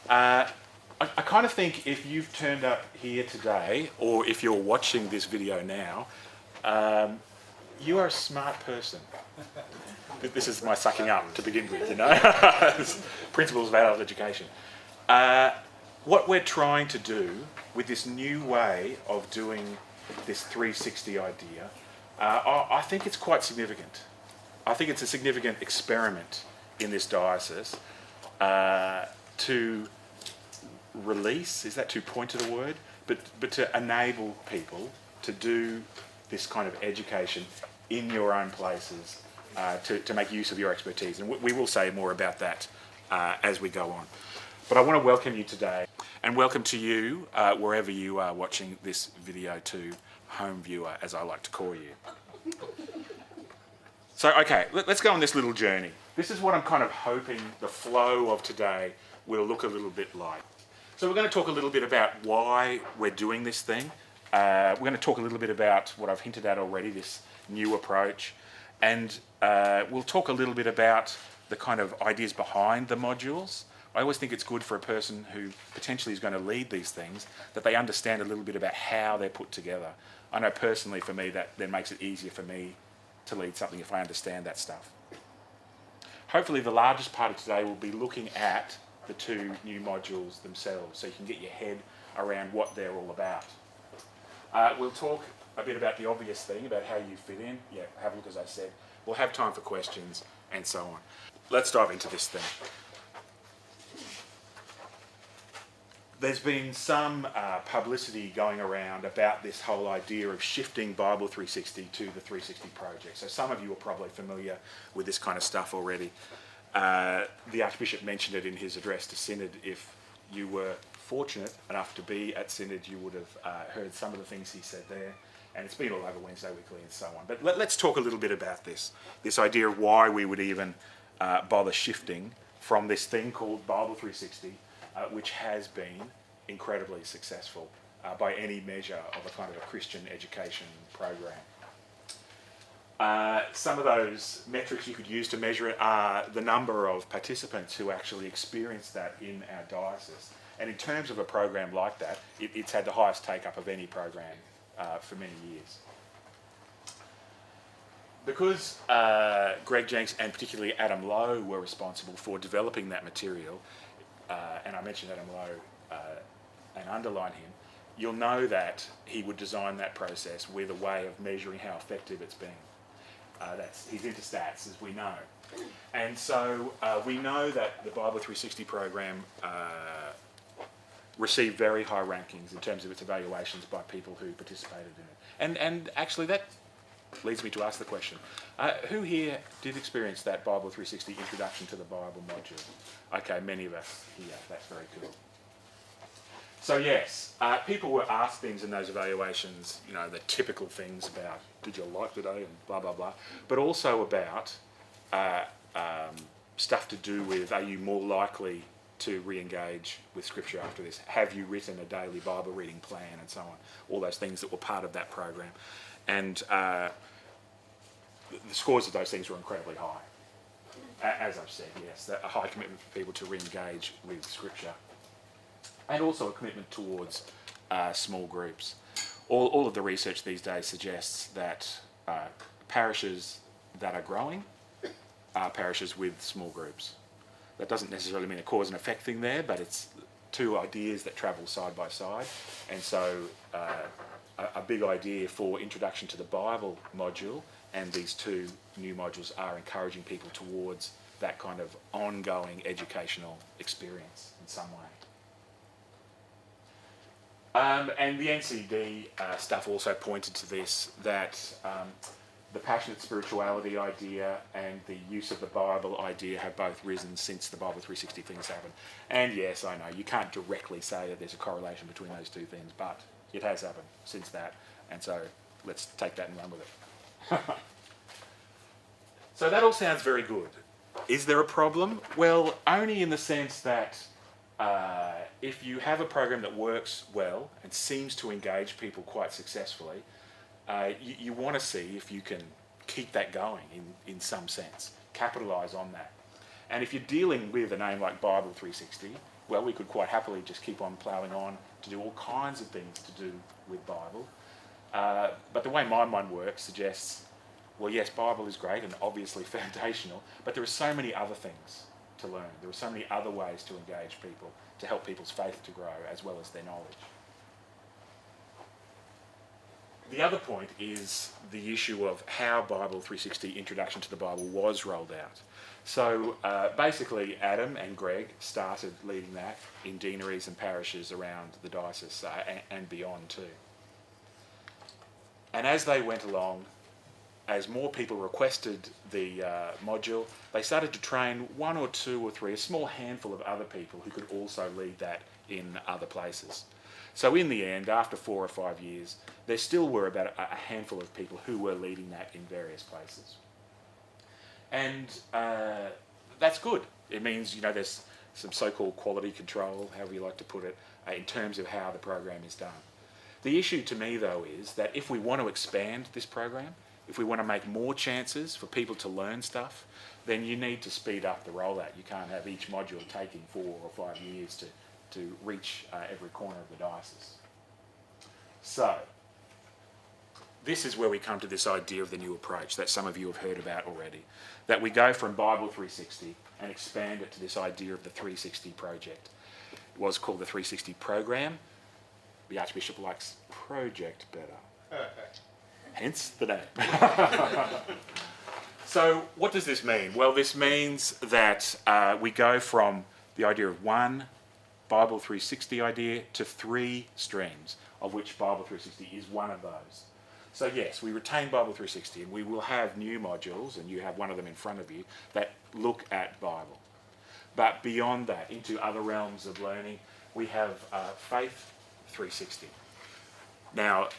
I kind of think if you've turned up here today, or if you're watching this video now, you are a smart person. This is my sucking up to begin with, you know. Principles of adult education. What we're trying to do with this new way of doing this 360 idea, I think it's quite significant. I think it's a significant experiment in this diocese to release, is that too pointed a word? But to enable people to do this kind of education in your own places, to make use of your expertise. And we will say more about that as we go on. But I want to welcome you today, and welcome to you wherever you are watching this video too, home viewer, as I like to call you. So, okay, let's go on this little journey. This is what I'm kind of hoping the flow of today will look a little bit like. So we're going to talk a little bit about why we're doing this thing. We're going to talk a little bit about what I've hinted at already, this new approach. And we'll talk a little bit about the kind of ideas behind the modules. I always think it's good for a person who potentially is going to lead these things that they understand a little bit about how they're put together. I know personally for me that then makes it easier for me to lead something if I understand that stuff. Hopefully the largest part of today will be looking at the two new modules themselves, so you can get your head around what they're all about. We'll talk a bit about the obvious thing, about how you fit in. Yeah, have a look, as I said. We'll have time for questions and so on. Let's dive into this thing. There's been some publicity going around about this whole idea of shifting Bible 360 to the 360 project. So some of you are probably familiar with this kind of stuff already. The Archbishop mentioned it in his address to Synod. If you were fortunate enough to be at Synod, you would have heard some of the things he said there. And it's been all over Wednesday Weekly and so on. But let's talk a little bit about this idea of why we would even bother shifting from this thing called Bible 360, which has been incredibly successful by any measure of a kind of a Christian education program. Some of those metrics you could use to measure it are the number of participants who actually experience that in our diocese. And in terms of a program like that, it's had the highest take-up of any program for many years. Because Greg Jenks and particularly Adam Lowe were responsible for developing that material, and I mentioned Adam Lowe and underline him, you'll know that he would design that process with a way of measuring how effective it's been. He's into stats, as we know. And so we know that the Bible 360 program received very high rankings in terms of its evaluations by people who participated in it. And actually that leads me to ask the question, who here did experience that Bible 360 Introduction to the Bible module? Okay, many of us here, that's very cool. So yes, people were asked things in those evaluations, you know, the typical things about, did you like today, and blah, blah, blah, but also about stuff to do with, are you more likely to re-engage with Scripture after this? Have you written a daily Bible reading plan, and so on? All those things that were part of that program. And the scores of those things were incredibly high. As I've said, yes, a high commitment for people to re-engage with Scripture. And also a commitment towards small groups. All of the research these days suggests that parishes that are growing are parishes with small groups. That doesn't necessarily mean a cause and effect thing there, but it's two ideas that travel side by side. And so a big idea for Introduction to the Bible module and these two new modules are encouraging people towards that kind of ongoing educational experience in some way. And the NCD stuff also pointed to this, that the passionate spirituality idea and the use of the Bible idea have both risen since the Bible 360 things happened. And yes, I know, you can't directly say that there's a correlation between those two things, but it has happened since that, and so let's take that and run with it. So that all sounds very good. Is there a problem? Well, only in the sense that if you have a program that works well and seems to engage people quite successfully, you want to see if you can keep that going in some sense, capitalise on that. And if you're dealing with a name like Bible 360, well, we could quite happily just keep on ploughing on to do all kinds of things to do with Bible. But the way my mind works suggests, well, yes, Bible is great and obviously foundational, but there are so many other things to learn. There are so many other ways to engage people, to help people's faith to grow, as well as their knowledge. The other point is the issue of how Bible 360 Introduction to the Bible was rolled out. So basically Adam and Greg started leading that in deaneries and parishes around the diocese and beyond too. And as they went along, as more people requested the module, they started to train one or two or three, a small handful of other people who could also lead that in other places. So in the end, after 4 or 5 years, there still were about a handful of people who were leading that in various places. And that's good. It means, there's some so-called quality control, however you like to put it, in terms of how the program is done. The issue to me, though, is that if we want to expand this program, if we want to make more chances for people to learn stuff, then you need to speed up the rollout. You can't have each module taking 4 or 5 years to reach every corner of the diocese. So, this is where we come to this idea of the new approach that some of you have heard about already, that we go from Bible 360 and expand it to this idea of the 360 project. It was called the 360 program. The Archbishop likes project better. Hence the name. So what does this mean? Well, this means that we go from the idea of one Bible 360 idea to 3 streams, of which Bible 360 is one of those. So yes, we retain Bible 360 and we will have new modules, and you have one of them in front of you, that look at Bible. But beyond that, into other realms of learning, we have Faith 360. Now,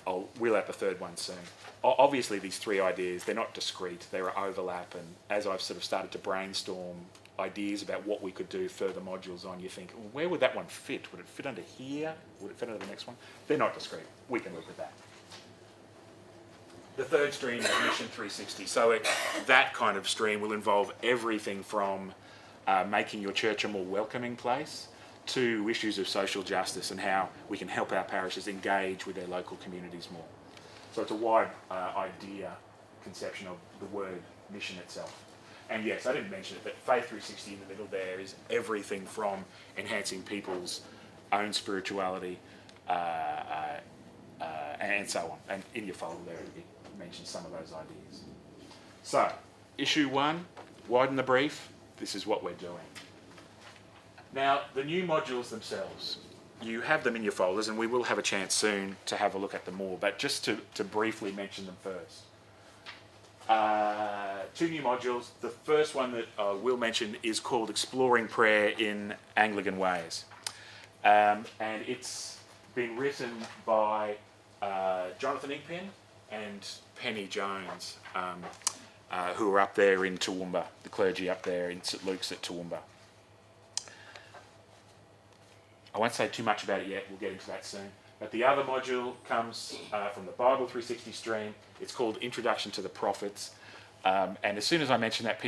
I'll wheel out the third one soon. Obviously, these 3 ideas, they're not discrete, they're overlap, and as I've sort of started to brainstorm ideas about what we could do further modules on, you think, well, where would that one fit? Would it fit under here? Would it fit under the next one? They're not discrete. We can look at that. The third stream is Mission 360. So that kind of stream will involve everything from making your church a more welcoming place to issues of social justice and how we can help our parishes engage with their local communities more. So it's a wide idea conception of the word mission itself. And yes, I didn't mention it, but Faith 360 in the middle there is everything from enhancing people's own spirituality and so on. And in your folder there, it mentions some of those ideas. So, issue 1, widen the brief. This is what we're doing. Now, the new modules themselves, you have them in your folders, and we will have a chance soon to have a look at them more, but just to briefly mention them first. 2 new modules. The first one that I will mention is called Exploring Prayer in Anglican Ways. And it's been written by Jonathan Igpin and Penny Jones, who are up there in Toowoomba, the clergy up there in St Luke's at Toowoomba. I won't say too much about it yet, we'll get into that soon. But the other module comes from the Bible 360 stream. It's called Introduction to the Prophets. And as soon as I mention that,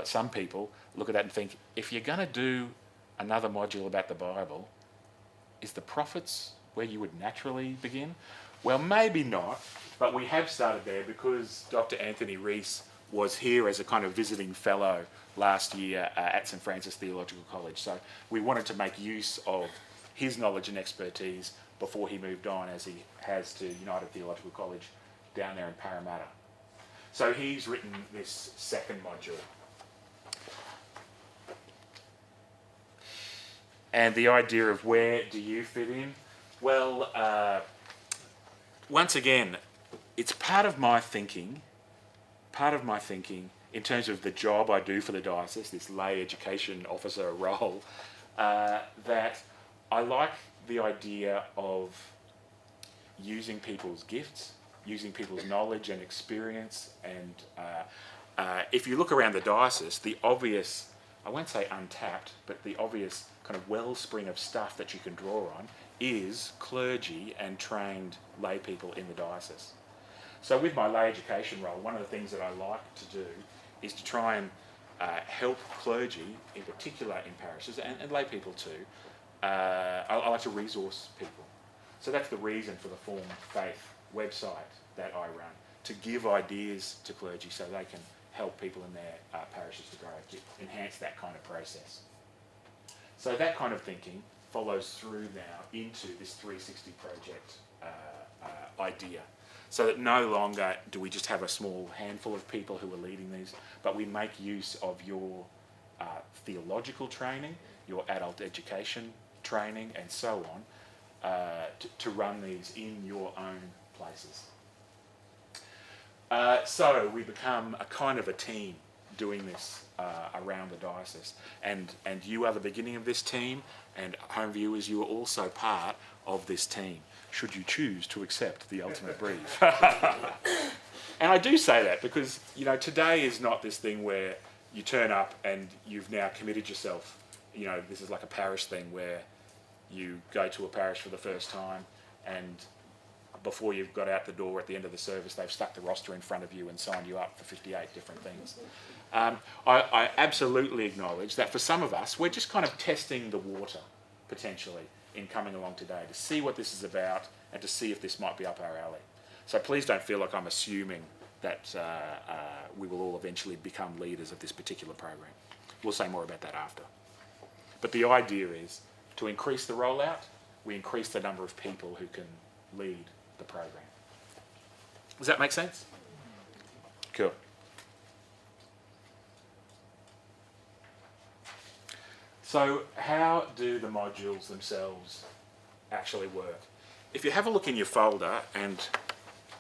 some people look at that and think, if you're going to do another module about the Bible, is the prophets where you would naturally begin? Well, maybe not, but we have started there because Dr. Anthony Rees was here as a kind of visiting fellow last year at St Francis Theological College. So we wanted to make use of his knowledge and expertise before he moved on, as he has to United Theological College down there in Parramatta. So he's written this second module. And the idea of where do you fit in? Well, once again, it's part of my thinking in terms of the job I do for the diocese, this lay education officer role, that I like the idea of using people's gifts, using people's knowledge and experience, and if you look around the diocese, the obvious, I won't say untapped, but the obvious kind of wellspring of stuff that you can draw on is clergy and trained lay people in the diocese. So with my lay education role, one of the things that I like to do is to try and help clergy, in particular in parishes, and lay people too. I like to resource people. So that's the reason for the Formed Faith website that I run, to give ideas to clergy so they can help people in their parishes to grow, to enhance that kind of process. So that kind of thinking follows through now into this 360 project idea. So that no longer do we just have a small handful of people who are leading these, but we make use of your theological training, your adult education training, and so on, to run these in your own places. So we become a kind of a team doing this around the diocese, and you are the beginning of this team, and home viewers, you are also part of this team, should you choose to accept the ultimate brief. And I do say that because, you know, today is not this thing where you turn up and you've now committed yourself. You know, this is like a parish thing where you go to a parish for the first time, and before you've got out the door at the end of the service, they've stuck the roster in front of you and signed you up for 58 different things. I absolutely acknowledge that for some of us, we're just kind of testing the water, potentially, in coming along today to see what this is about and to see if this might be up our alley. So please don't feel like I'm assuming that we will all eventually become leaders of this particular program. We'll say more about that after. But the idea is to increase the rollout, we increase the number of people who can lead the program. Does that make sense? Cool. So how do the modules themselves actually work? If you have a look in your folder and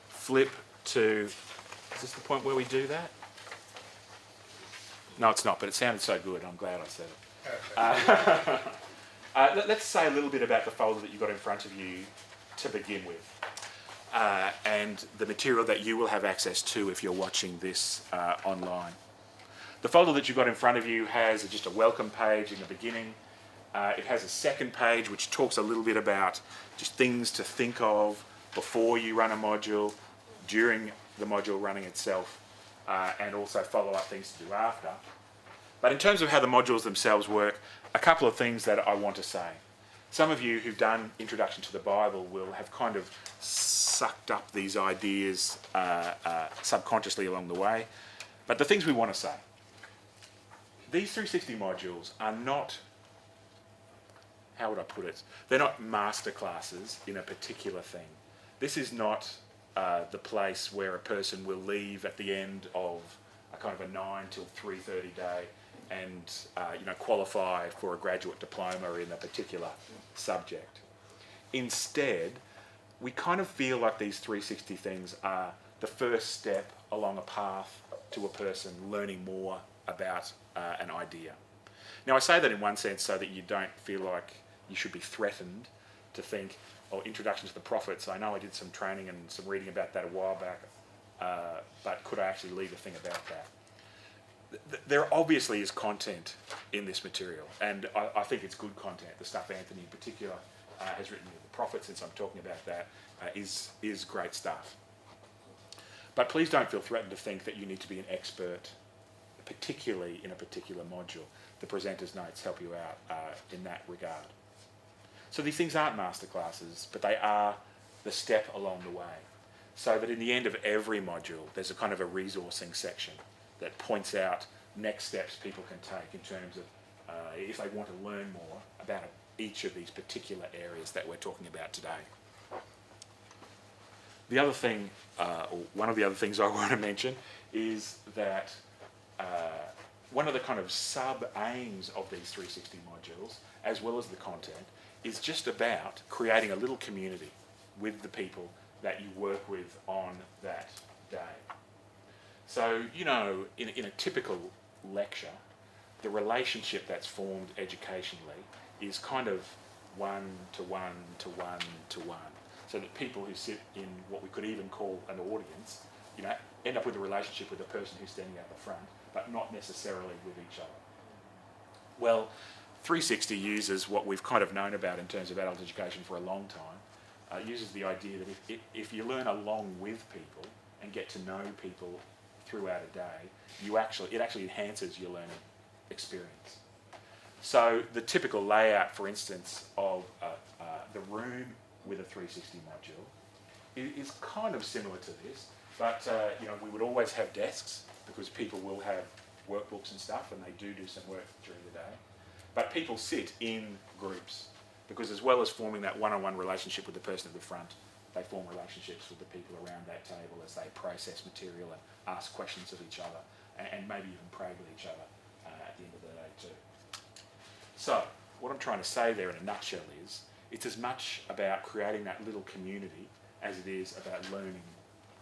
flip to, is this the point where we do that? No, it's not, but it sounded so good. I'm glad I said it. Let's say a little bit about the folder that you've got in front of you to begin with, and the material that you will have access to if you're watching this online. The folder that you've got in front of you has just a welcome page in the beginning. It has a second page which talks a little bit about just things to think of before you run a module, during the module running itself, and also follow-up things to do after. But in terms of how the modules themselves work, a couple of things that I want to say. Some of you who've done Introduction to the Bible will have kind of sucked up these ideas subconsciously along the way. But the things we want to say. These 360 modules are not, how would I put it? They're not masterclasses in a particular thing. This is not the place where a person will leave at the end of a kind of a 9 till 3:30 day and qualify for a graduate diploma in a particular subject. Instead, we kind of feel like these 360 things are the first step along a path to a person learning more about an idea. Now, I say that in one sense so that you don't feel like you should be threatened to think, oh, Introduction to the Prophets, I know I did some training and some reading about that a while back, but could I actually leave a thing about that? There obviously is content in this material, and I think it's good content. The stuff Anthony in particular has written with the prophets, since I'm talking about that, is great stuff. But please don't feel threatened to think that you need to be an expert, particularly in a particular module. The presenter's notes help you out in that regard. So these things aren't masterclasses, but they are the step along the way. So that in the end of every module, there's a kind of a resourcing section that points out next steps people can take in terms of if they want to learn more about each of these particular areas that we're talking about today. The other thing, or one of the other things I want to mention, is that one of the kind of sub-aims of these 360 modules, as well as the content, is just about creating a little community with the people that you work with on that day. So, you know, in a typical lecture, the relationship that's formed educationally is kind of 1 to 1 to 1 to 1. So that people who sit in what we could even call an audience, you know, end up with a relationship with the person who's standing at the front, but not necessarily with each other. Well, 360 uses what we've kind of known about in terms of adult education for a long time, uses the idea that if you learn along with people and get to know people throughout a day, it actually enhances your learning experience. So the typical layout, for instance, of the room with a 360 module is kind of similar to this, but we would always have desks because people will have workbooks and stuff, and they do some work during the day. But people sit in groups because, as well as forming that one-on-one relationship with the person at the front, they form relationships with the people around that table as they process material and ask questions of each other, and maybe even pray with each other at the end of the day too. So, what I'm trying to say there in a nutshell is, it's as much about creating that little community as it is about learning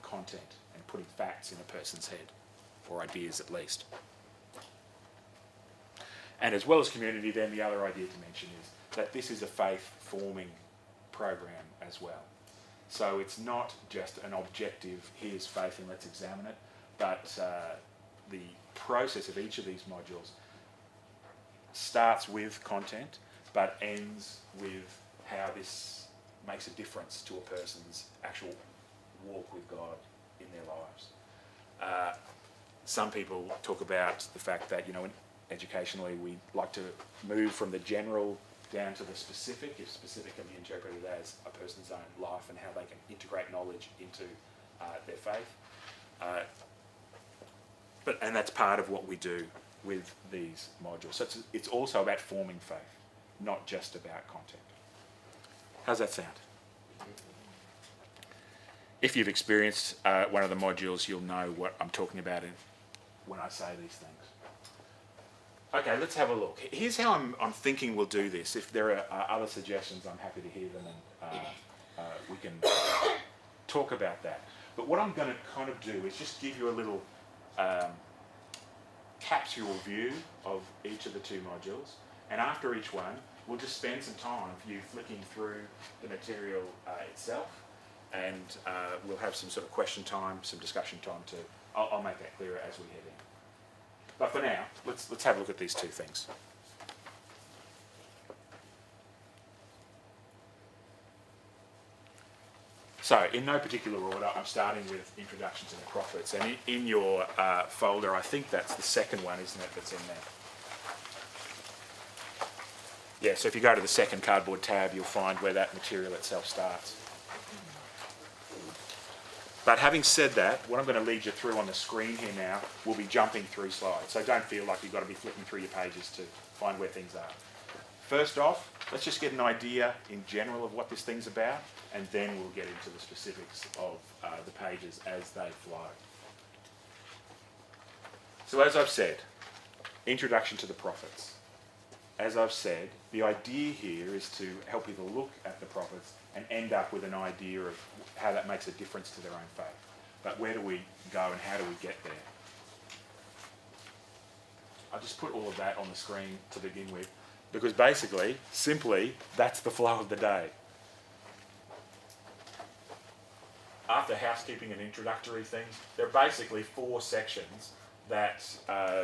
content and putting facts in a person's head, or ideas at least. And as well as community, then the other idea to mention is that this is a faith-forming program as well. So it's not just an objective, here's faith and let's examine it, but the process of each of these modules starts with content, but ends with how this makes a difference to a person's actual walk with God in their lives. Some people talk about the fact that, educationally we like to move from the general down to the specific, if specific can be interpreted as a person's own life and how they can integrate knowledge into their faith. And that's part of what we do with these modules. So it's also about forming faith, not just about content. How's that sound? If you've experienced one of the modules, you'll know what I'm talking about when I say these things. Okay, let's have a look. Here's how I'm thinking we'll do this. If there are other suggestions, I'm happy to hear them, and we can talk about that. But what I'm going to kind of do is just give you a little capsule view of each of the two modules, and after each one, we'll just spend some time for you flicking through the material itself, and we'll have some sort of question time, some discussion time too. I'll make that clearer as we head in. But for now, let's have a look at these two things. So, in no particular order, I'm starting with Introduction to the Prophets, and in your folder, I think that's the second one, isn't it, that's in there? Yeah, so if you go to the second cardboard tab, you'll find where that material itself starts. But having said that, what I'm going to lead you through on the screen here now will be jumping through slides. So don't feel like you've got to be flicking through your pages to find where things are. First off, let's just get an idea in general of what this thing's about, and then we'll get into the specifics of the pages as they flow. So as I've said, Introduction to the Prophets. As I've said, the idea here is to help people look at the prophets and end up with an idea of how that makes a difference to their own faith. But where do we go and how do we get there? I'll just put all of that on the screen to begin with, because basically, simply, that's the flow of the day. After housekeeping and introductory things, there are basically 4 sections that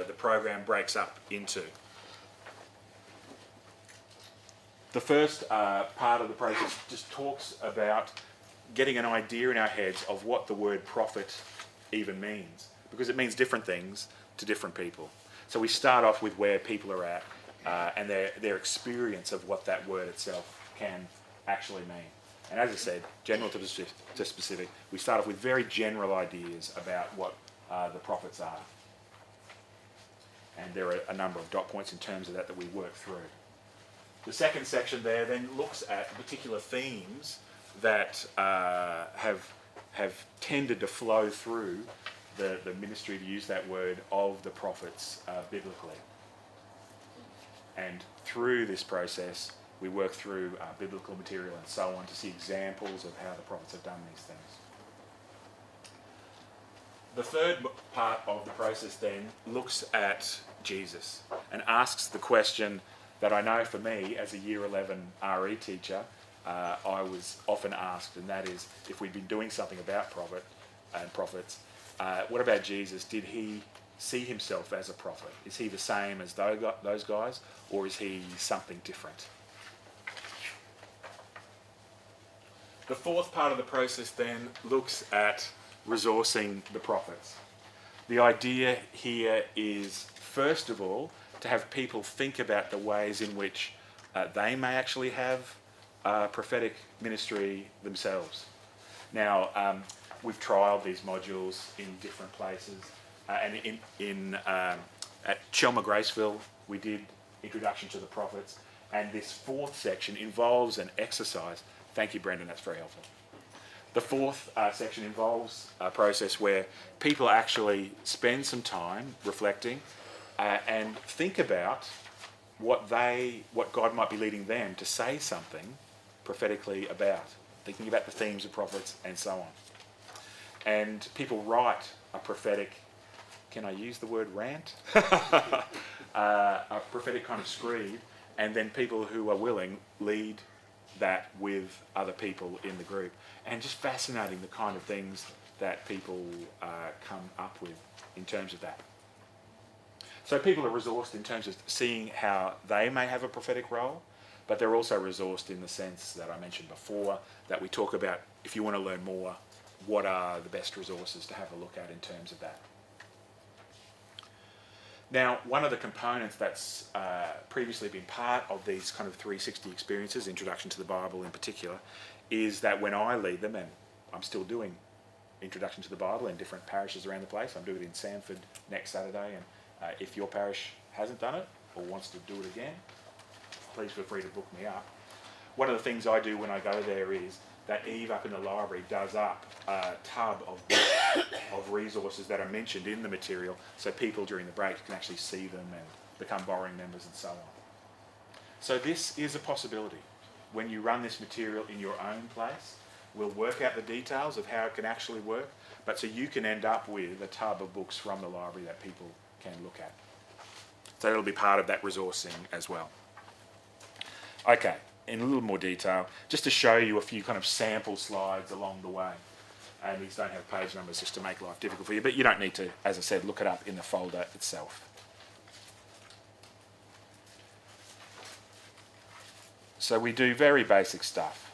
the program breaks up into. The first part of the process just talks about getting an idea in our heads of what the word prophet even means, because it means different things to different people. So we start off with where people are at and their experience of what that word itself can actually mean. And as I said, general to specific, we start off with very general ideas about what the prophets are. And there are a number of dot points in terms of that we work through. The second section there then looks at particular themes that have tended to flow through the ministry, to use that word, of the prophets biblically. And through this process, we work through biblical material and so on to see examples of how the prophets have done these things. The third part of the process then looks at Jesus and asks the question that I know for me as a Year 11 RE teacher, I was often asked, and that is, if we'd been doing something about prophets, what about Jesus? Did he see himself as a prophet? Is he the same as those guys, or is he something different? The fourth part of the process then looks at resourcing the prophets. The idea here is, first of all, to have people think about the ways in which they may actually have prophetic ministry themselves. Now, we've trialled these modules in different places, and at Chelmer Graceville we did Introduction to the Prophets, and this fourth section involves an exercise. Thank you, Brendan, that's very helpful. The fourth section involves a process where people actually spend some time reflecting and think about what God might be leading them to say something prophetically about, thinking about the themes of prophets and so on. And people write a prophetic, can I use the word rant? A prophetic kind of screed, and then people who are willing lead that with other people in the group. And just fascinating the kind of things that people come up with in terms of that. So people are resourced in terms of seeing how they may have a prophetic role, but they're also resourced in the sense that I mentioned before, that we talk about, if you want to learn more, what are the best resources to have a look at in terms of that. Now, one of the components that's previously been part of these kind of 360 experiences, Introduction to the Bible in particular, is that when I lead them, and I'm still doing Introduction to the Bible in different parishes around the place, I'm doing it in Sanford next Saturday, and if your parish hasn't done it or wants to do it again, please feel free to book me up. One of the things I do when I go there is that Eve up in the library does up a tub of books, of resources that are mentioned in the material, so people during the break can actually see them and become borrowing members and so on. So this is a possibility. When you run this material in your own place, we'll work out the details of how it can actually work, but so you can end up with a tub of books from the library that people can look at. So it'll be part of that resourcing as well. Okay, in a little more detail, just to show you a few kind of sample slides along the way. And these don't have page numbers just to make life difficult for you, but you don't need to, as I said, look it up in the folder itself. So we do very basic stuff.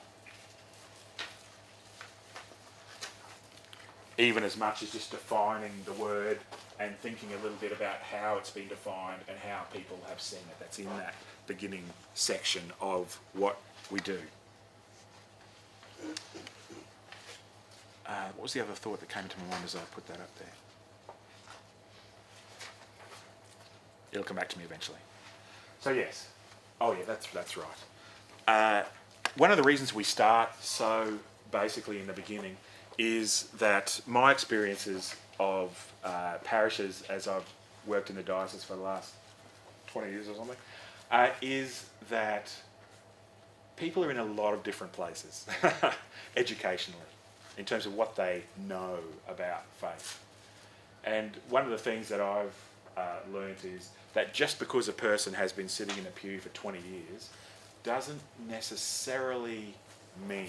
Even as much as just defining the word and thinking a little bit about how it's been defined and how people have seen it. That's in that beginning section of what we do. What was the other thought that came to my mind as I put that up there? It'll come back to me eventually. So yes. Oh yeah, that's right. One of the reasons we start so basically in the beginning is that my experiences of parishes, as I've worked in the diocese for the last 20 years or something, is that people are in a lot of different places, educationally, in terms of what they know about faith. And one of the things that I've learnt is that just because a person has been sitting in a pew for 20 years doesn't necessarily mean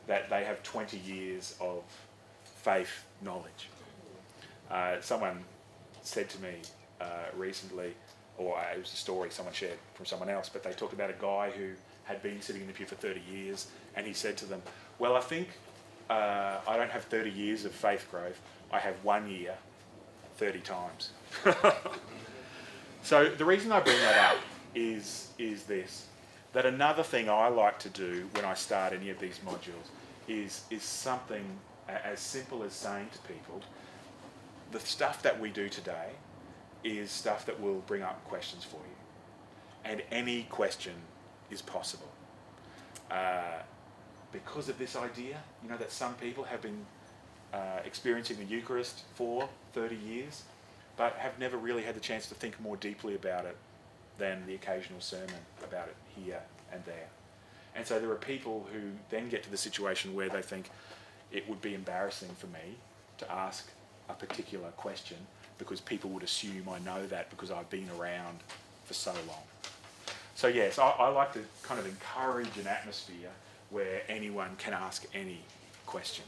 that they have 20 years of faith knowledge. Someone said to me recently, or it was a story someone shared from someone else, but they talked about a guy who had been sitting in the pew for 30 years, and he said to them, well, I think I don't have 30 years of faith growth, I have 1 year 30 times. So the reason I bring that up is this, that another thing I like to do when I start any of these modules is something as simple as saying to people, the stuff that we do today is stuff that will bring up questions for you. And any question is possible. Because of this idea, you know, that some people have been experiencing the Eucharist for 30 years, but have never really had the chance to think more deeply about it than the occasional sermon about it here and there. And so there are people who then get to the situation where they think it would be embarrassing for me to ask a particular question because people would assume I know that because I've been around for so long. So yes, I like to kind of encourage an atmosphere where anyone can ask any question.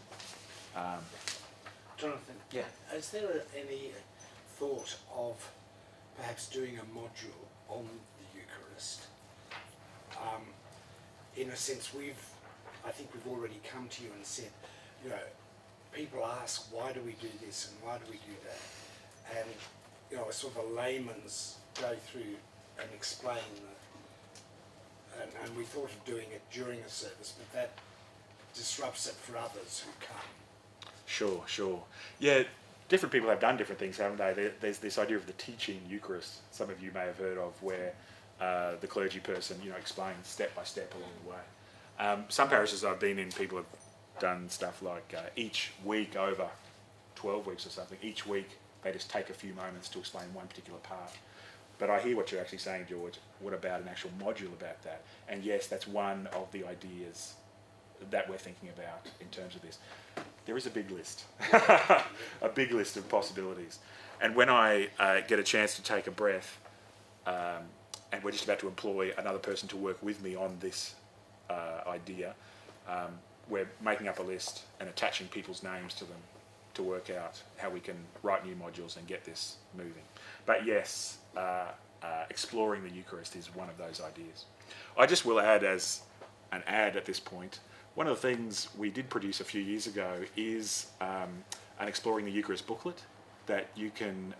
Jonathan, yeah. Is there any thought of perhaps doing a module on the Eucharist? In a sense, I think we've already come to you and said, you know, people ask, why do we do this and why do we do that? and a sort of a layman's go through and explain and we thought of doing it during a service, but that disrupts it for others who come. Sure. Yeah, different people have done different things, haven't they? There's this idea of the teaching Eucharist, some of you may have heard of, where the clergy person, explains step by step along the way. Some parishes I've been in, people have done stuff like each week over 12 weeks or something, each week they just take a few moments to explain one particular part. But I hear what you're actually saying, George. What about an actual module about that? And yes, that's one of the ideas that we're thinking about in terms of this. There is a big list, a big list of possibilities. And when I get a chance to take a breath, and we're just about to employ another person to work with me on this idea, we're making up a list and attaching people's names to them to work out how we can write new modules and get this moving. But yes, exploring the Eucharist is one of those ideas. I just will add as an ad at this point, one of the things we did produce a few years ago is an Exploring the Eucharist booklet that you can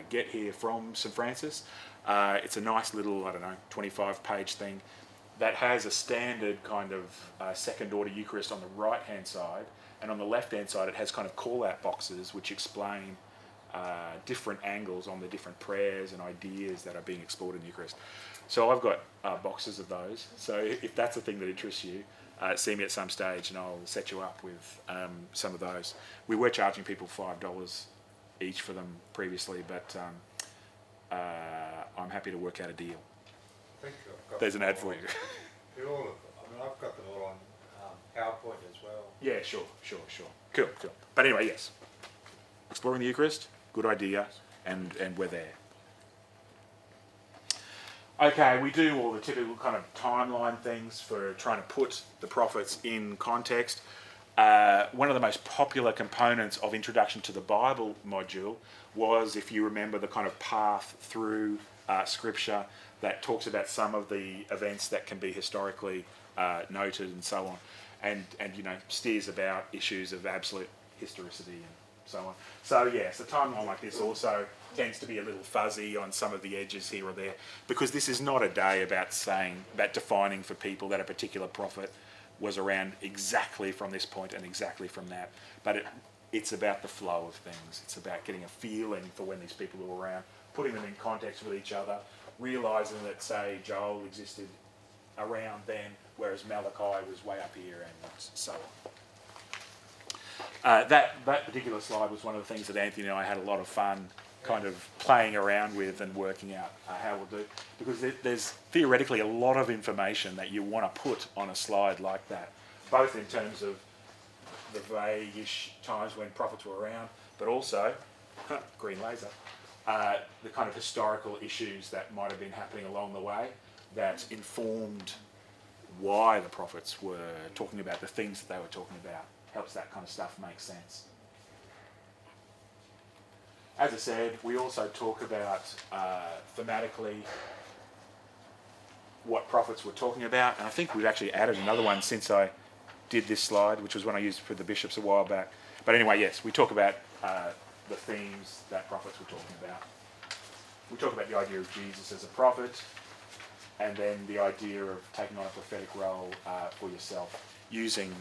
get here from St Francis. It's a nice little, 25-page thing that has a standard kind of second order Eucharist on the right hand side, and on the left hand side it has kind of call out boxes which explain different angles on the different prayers and ideas that are being explored in the Eucharist. So I've got boxes of those, so if that's a thing that interests you, see me at some stage and I'll set you up with some of those. We were charging people $5 each for them previously, but I'm happy to work out a deal. I think I've got There's an ad for you. They're all I've got them all on PowerPoint as well. Yeah, sure. Cool. But anyway, yes. Exploring the Eucharist, good idea, and we're there. Okay, we do all the typical kind of timeline things for trying to put the prophets in context. One of the most popular components of Introduction to the Bible module was, if you remember, the kind of path through Scripture that talks about some of the events that can be historically noted and so on, and steers about issues of absolute historicity and so on. So yes, a timeline like this also tends to be a little fuzzy on some of the edges here or there, because this is not a day about defining for people that a particular prophet was around exactly from this point and exactly from that, but it's about the flow of things. It's about getting a feeling for when these people were around, putting them in context with each other, realising that, say, Joel existed around then, whereas Malachi was way up here, and so on. That particular slide was one of the things that Anthony and I had a lot of fun kind of playing around with and working out how we'll do, because there's theoretically a lot of information that you want to put on a slide like that, both in terms of the vague-ish times when prophets were around, but also, green laser, the kind of historical issues that might have been happening along the way that informed why the prophets were talking about the things that they were talking about. Helps that kind of stuff make sense. As I said, we also talk about thematically what prophets were talking about, and I think we've actually added another one since I did this slide, which was one I used for the bishops a while back. But anyway, yes, we talk about the themes that prophets were talking about. We talk about the idea of Jesus as a prophet, and then the idea of taking on a prophetic role for yourself, using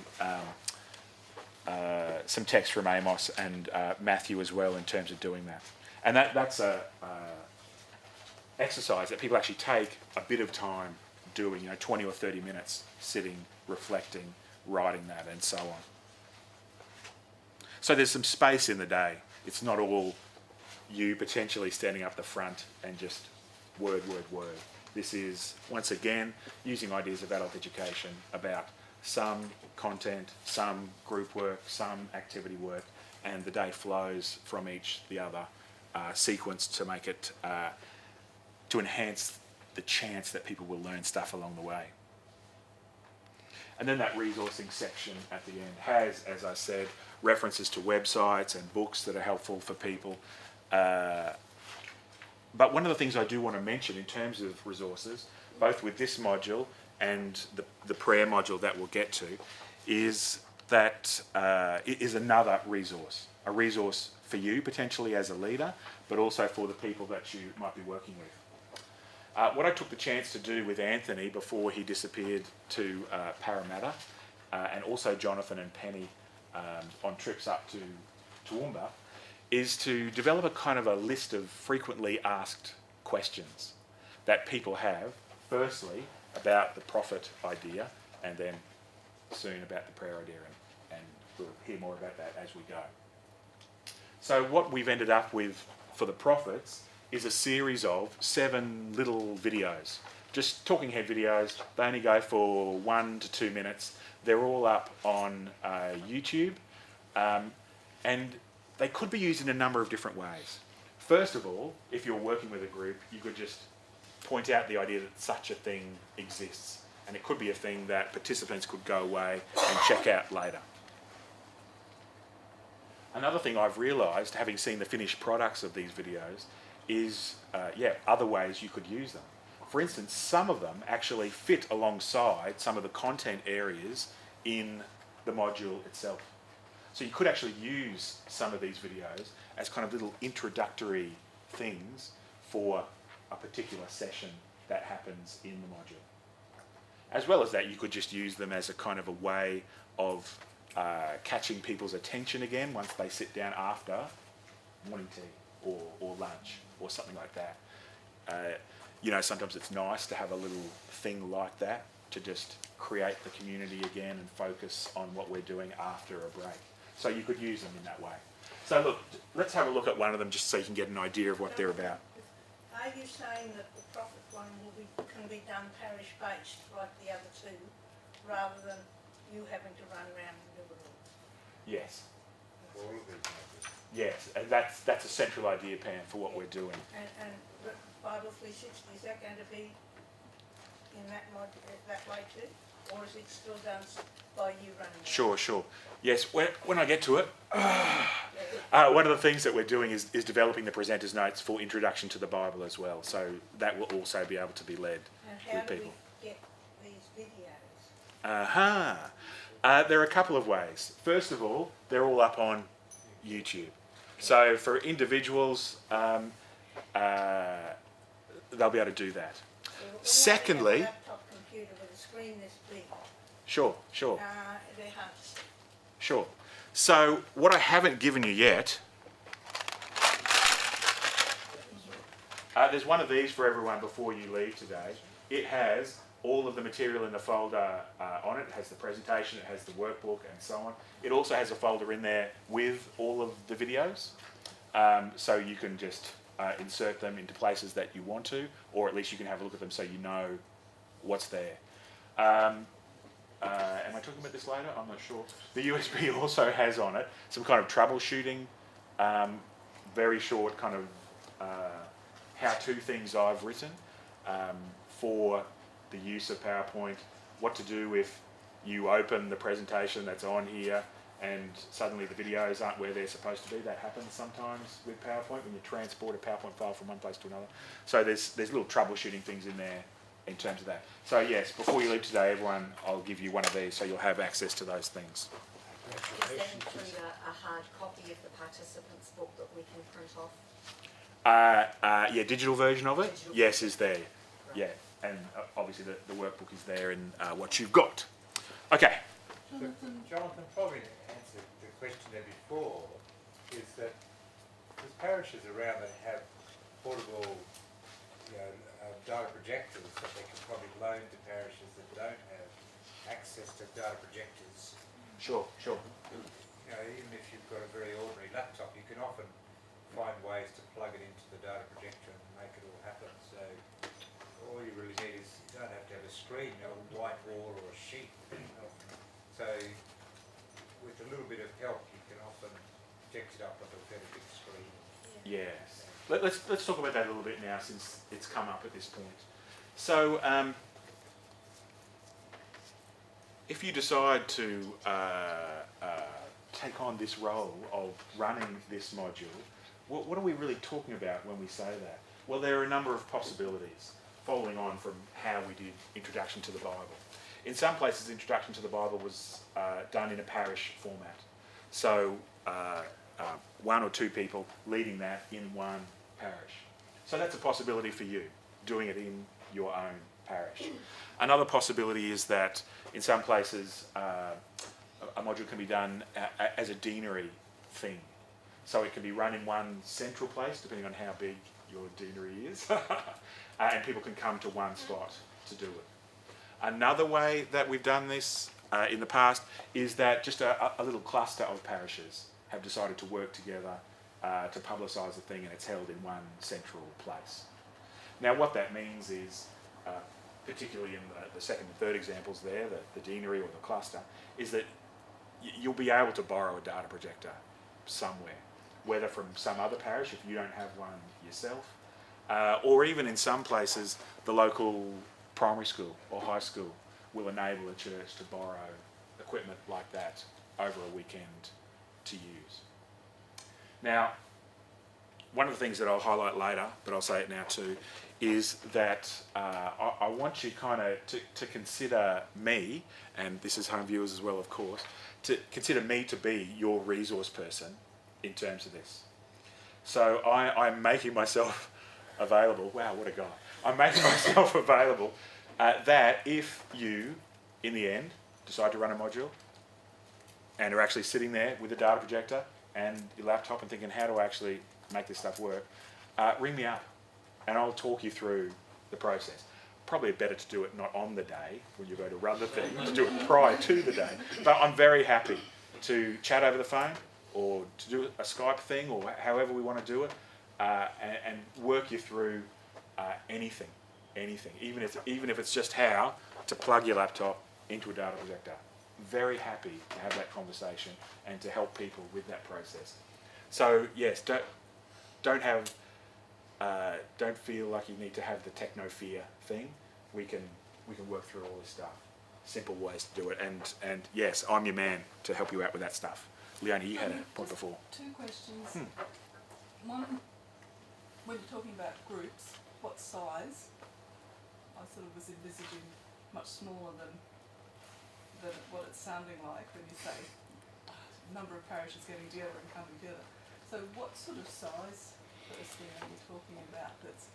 some text from Amos and Matthew as well in terms of doing that. And that's a exercise that people actually take a bit of time doing, 20 or 30 minutes sitting, reflecting, writing that, and so on. So there's some space in the day. It's not all you potentially standing up the front and just word. This is, once again, using ideas of adult education about some content, some group work, some activity work, and the day flows from each the other sequence to make it, to enhance the chance that people will learn stuff along the way. And then that resourcing section at the end has, as I said, references to websites and books that are helpful for people. But one of the things I do want to mention in terms of resources, both with this module and the prayer module that we'll get to, is that it is another resource, a resource for you potentially as a leader, but also for the people that you might be working with. What I took the chance to do with Anthony before he disappeared to Parramatta, and also Jonathan and Penny on trips up to Toowoomba, is to develop a kind of a list of frequently asked questions that people have, firstly about the prophet idea, and then soon about the prayer idea, and we'll hear more about that as we go. So what we've ended up with for the prophets is a series of 7 little videos, just talking head videos. They only go for 1 to 2 minutes. They're all up on YouTube, and they could be used in a number of different ways. First of all, if you're working with a group, you could just point out the idea that such a thing exists, and it could be a thing that participants could go away and check out later. Another thing I've realised, having seen the finished products of these videos, is other ways you could use them. For instance, some of them actually fit alongside some of the content areas in the module itself. So you could actually use some of these videos as kind of little introductory things for a particular session that happens in the module. As well as that, you could just use them as a kind of a way of catching people's attention again once they sit down after morning tea or lunch or something like that. Sometimes it's nice to have a little thing like that to just create the community again and focus on what we're doing after a break. So you could use them in that way. So look, let's have a look at one of them just so you can get an idea of what they're about. Are you saying that the prophet one can be done parish-based like the other two, rather than you having to run around and do it all? Yes. All of these modules. Yes, and that's a central idea, Pam, for what we're doing. And Bible 360, is that going to be in that way too? Or is it still done by you running around? Sure. Yes, when I get to it, one of the things that we're doing is developing the presenter's notes for introduction to the Bible as well. So that will also be able to be led And with people. how do we get these videos? There are a couple of ways. First of all, they're all up on YouTube. So for individuals, they'll be able to do that. Secondly, A laptop computer with a screen this big, sure. they're hard to see. Sure. So what I haven't given you yet, there's one of these for everyone before you leave today. It has all of the material in the folder on it. It has the presentation, it has the workbook and so on. It also has a folder in there with all of the videos. So you can just insert them into places that you want to, or at least you can have a look at them so you know what's there. Am I talking about this later? I'm not sure. The USB also has on it some kind of troubleshooting, very short kind of how-to things I've written for the use of PowerPoint, what to do if you open the presentation that's on here and suddenly the videos aren't where they're supposed to be. That happens sometimes with PowerPoint when you transport a PowerPoint file from one place to another. So there's little troubleshooting things in there in terms of that. So yes, before you leave today, everyone, I'll give you one of these so you'll have access to those things. Does that include a hard copy of the participants' book that we can print off? Digital version of it, Digital yes, is there. Right. Yeah, and obviously the workbook is there in what you've got. Okay. So, Jonathan, probably to answer the question there before, is that there's parishes around that have portable data projectors that they can probably loan to parishes that don't have access to data projectors. Sure. Even if you've got a very ordinary laptop, you can often find ways to plug it into the data projector and make it all happen. So all you really need is, you don't have to have a screen, a white wall or a sheet. So with a little bit of help, you can often project it up on a fairly big screen. Yes. Let's talk about that a little bit now since it's come up at this point. So if you decide to take on this role of running this module, what are we really talking about when we say that? Well, there are a number of possibilities following on from how we did Introduction to the Bible. In some places, Introduction to the Bible was done in a parish format. So one or two people leading that in one parish. So that's a possibility for you, doing it in your own parish. Another possibility is that in some places a module can be done as a deanery thing. So it can be run in one central place, depending on how big your deanery is, and people can come to one spot to do it. Another way that we've done this in the past is that just a little cluster of parishes have decided to work together to publicise the thing, and it's held in one central place. Now what that means is, particularly in the second and third examples there, the deanery or the cluster, is that you'll be able to borrow a data projector somewhere, whether from some other parish if you don't have one yourself, or even in some places the local primary school or high school will enable a church to borrow equipment like that over a weekend to use. Now, one of the things that I'll highlight later, but I'll say it now too, is that I want you kind of to consider me, and this is home viewers as well of course, to consider me to be your resource person in terms of this. So I'm making myself available, wow what a guy, I'm making myself available that if you, in the end, decide to run a module and are actually sitting there with a data projector and your laptop and thinking how do I actually make this stuff work, ring me up and I'll talk you through the process. Probably better to do it not on the day when you go to run the thing, to do it prior to the day. But I'm very happy to chat over the phone or to do a Skype thing or however we want to do it, and work you through anything, even if it's just how to plug your laptop into a data projector. Very happy to have that conversation and to help people with that process. So yes, don't feel like you need to have the techno fear thing. We can work through all this stuff. Simple ways to do it, and yes, I'm your man to help you out with that stuff. Leonie, you had a point before. Two questions. One, when you're talking about groups, what size? I sort of was envisaging much smaller than what it's sounding like when you say a number of parishes getting together and coming together. So what sort of size, firstly, are you talking about that's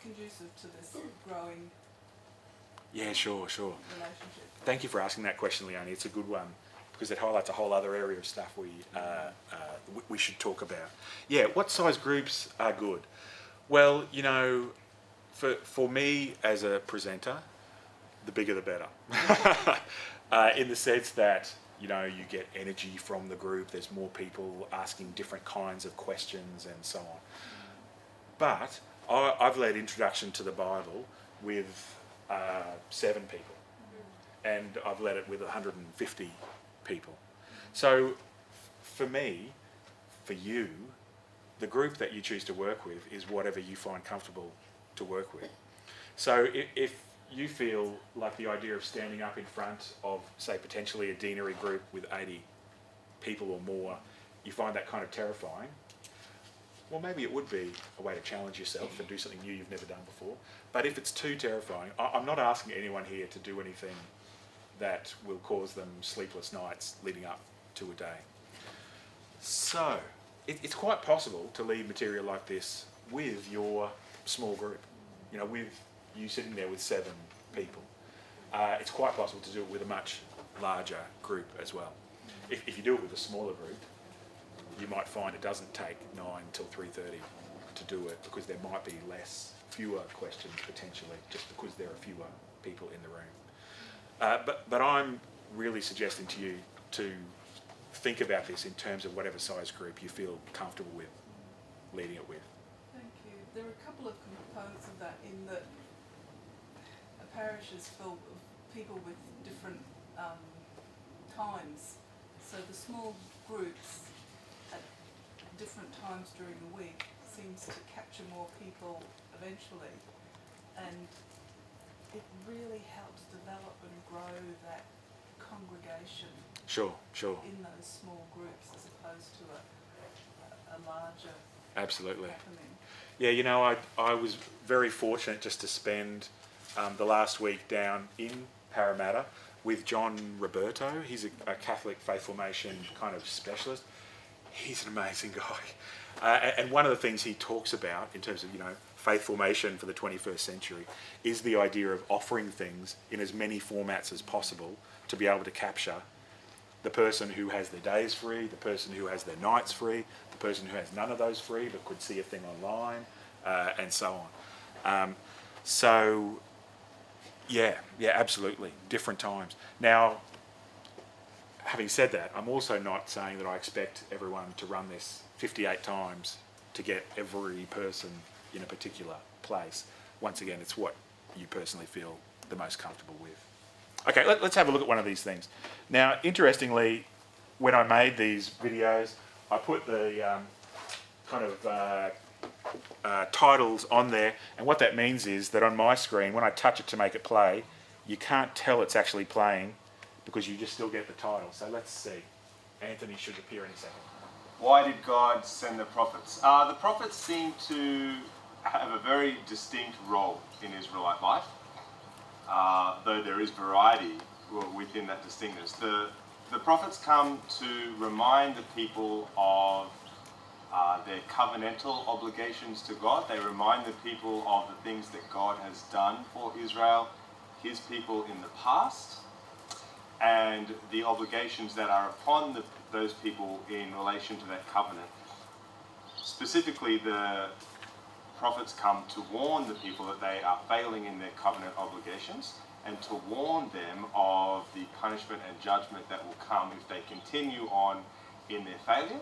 conducive to this growing Yeah, sure. relationship? Thank you for asking that question, Leonie. It's a good one because it highlights a whole other area of stuff we should talk about. Yeah, what size groups are good? Well, you know, for me as a presenter, the bigger the better. In the sense that, you know, you get energy from the group, there's more people asking different kinds of questions and so on. But I've led Introduction to the Bible with 7 people, and I've led it with 150 people. So for me, for you, the group that you choose to work with is whatever you find comfortable to work with. So if you feel like the idea of standing up in front of, say, potentially a deanery group with 80 people or more, you find that kind of terrifying, well, maybe it would be a way to challenge yourself and do something new you've never done before. But if it's too terrifying, I'm not asking anyone here to do anything that will cause them sleepless nights leading up to a day. So it's quite possible to lead material like this with your small group, you know, with you sitting there with 7 people. It's quite possible to do it with a much larger group as well. If you do it with a smaller group, you might find it doesn't take 9 till 3:30 to do it because there might be fewer questions potentially, just because there are fewer people in the room. But I'm really suggesting to you to think about this in terms of whatever size group you feel comfortable with leading it with. Thank you. There are a couple of components of that in that a parish is full of people with different times. So the small groups at different times during the week seems to capture more people eventually, and it really helps develop and grow that congregation Sure. in those small groups as opposed to a larger Absolutely. happening. Yeah, you know, I was very fortunate just to spend the last week down in Parramatta with John Roberto. He's a Catholic faith formation kind of specialist. he's an amazing guy. And one of the things he talks about in terms of, faith formation for the 21st century is the idea of offering things in as many formats as possible to be able to capture the person who has their days free, the person who has their nights free, the person who has none of those free but could see a thing online, and so on. Yeah, absolutely. Different times. Now, having said that, I'm also not saying that I expect everyone to run this 58 times to get every person in a particular place. Once again, it's what you personally feel the most comfortable with. Okay, let's have a look at one of these things. Now, interestingly, when I made these videos, I put the titles on there, and what that means is that on my screen, when I touch it to make it play, you can't tell it's actually playing because you just still get the title. So let's see. Anthony should appear in a second. Why did God send the prophets? The prophets seem to have a very distinct role in Israelite life, though there is variety within that distinctness. The prophets come to remind the people of their covenantal obligations to God. They remind the people of the things that God has done for Israel, his people in the past, and the obligations that are upon those people in relation to that covenant. Specifically, the prophets come to warn the people that they are failing in their covenant obligations and to warn them of the punishment and judgment that will come if they continue on in their failure,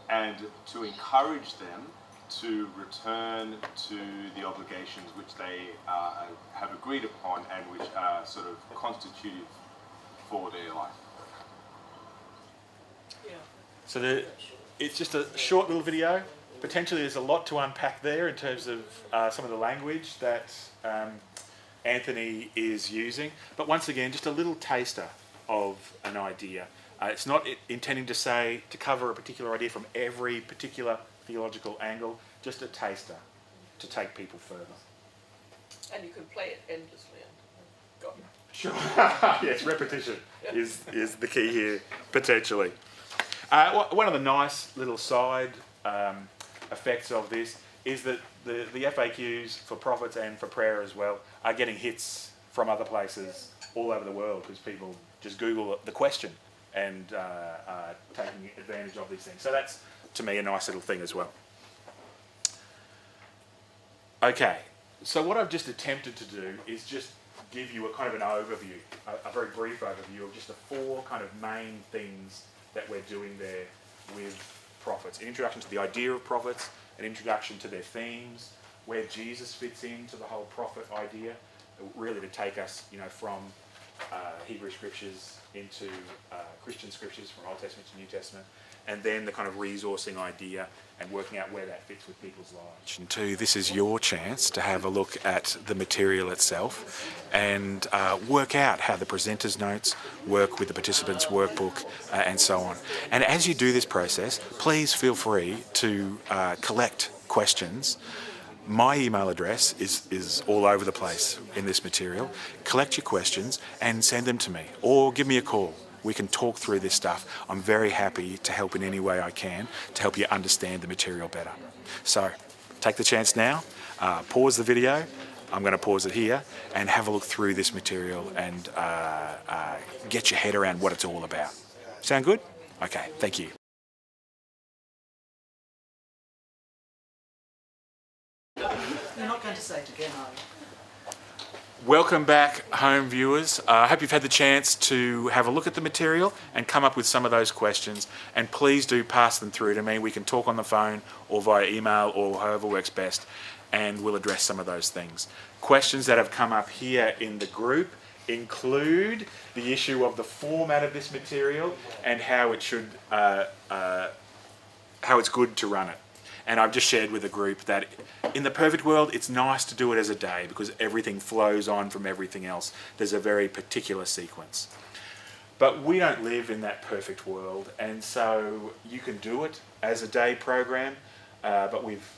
and to encourage them to return to the obligations which they have agreed upon and which are sort of constitutive for their life. So it's just a short little video. Potentially there's a lot to unpack there in terms of some of the language that Anthony is using. But once again, just a little taster of an idea. It's not intending to cover a particular idea from every particular theological angle, just a taster to take people further. And you can play it endlessly. Got it. Sure. Yes, repetition is the key here, potentially. One of the nice little side effects of this is that the FAQs for prophets and for prayer as well are getting hits from other places all over the world because people just Google the question and taking advantage of these things. So that's, to me, a nice little thing as well. Okay, so what I've just attempted to do is just give you a kind of an overview, a very brief overview of just the four kind of main things that we're doing there with prophets. An introduction to the idea of prophets, an introduction to their themes, where Jesus fits into the whole prophet idea, really to take us, from Hebrew scriptures into Christian scriptures, from Old Testament to New Testament, and then the kind of resourcing idea and working out where that fits with people's lives. And two, this is your chance to have a look at the material itself and work out how the presenter's notes work with the participants' workbook and so on. And as you do this process, please feel free to collect questions. My email address is all over the place in this material. Collect your questions and send them to me, or give me a call. We can talk through this stuff. I'm very happy to help in any way I can to help you understand the material better. So take the chance now, pause the video. I'm going to pause it here and have a look through this material and get your head around what it's all about. Sound good? Okay, thank you. You're not going to say it again, are you? Welcome back, home viewers. I hope you've had the chance to have a look at the material and come up with some of those questions. And please do pass them through to me. We can talk on the phone or via email or however works best, and we'll address some of those things. Questions that have come up here in the group include the issue of the format of this material and how it should, how it's good to run it. And I've just shared with the group that in the perfect world, it's nice to do it as a day because everything flows on from everything else. There's a very particular sequence. But we don't live in that perfect world, and so you can do it as a day program, but we've,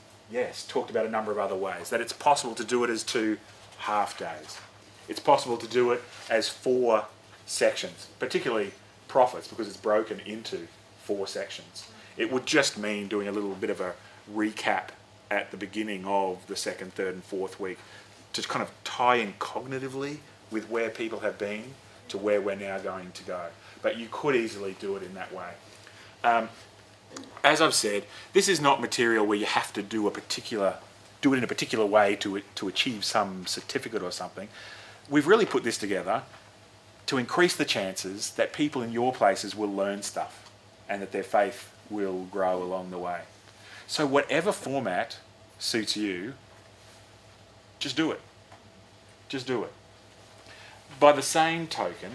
talked about a number of other ways. That it's possible to do it as 2 half days. It's possible to do it as 4 sections, particularly prophets, because it's broken into 4 sections. It would just mean doing a little bit of a recap at the beginning of the second, third and fourth week to kind of tie in cognitively with where people have been to where we're now going to go. But you could easily do it in that way. As I've said, this is not material where you have to do it in a particular way to achieve some certificate or something. We've really put this together to increase the chances that people in your places will learn stuff and that their faith will grow along the way. So whatever format suits you, just do it. Just do it. By the same token,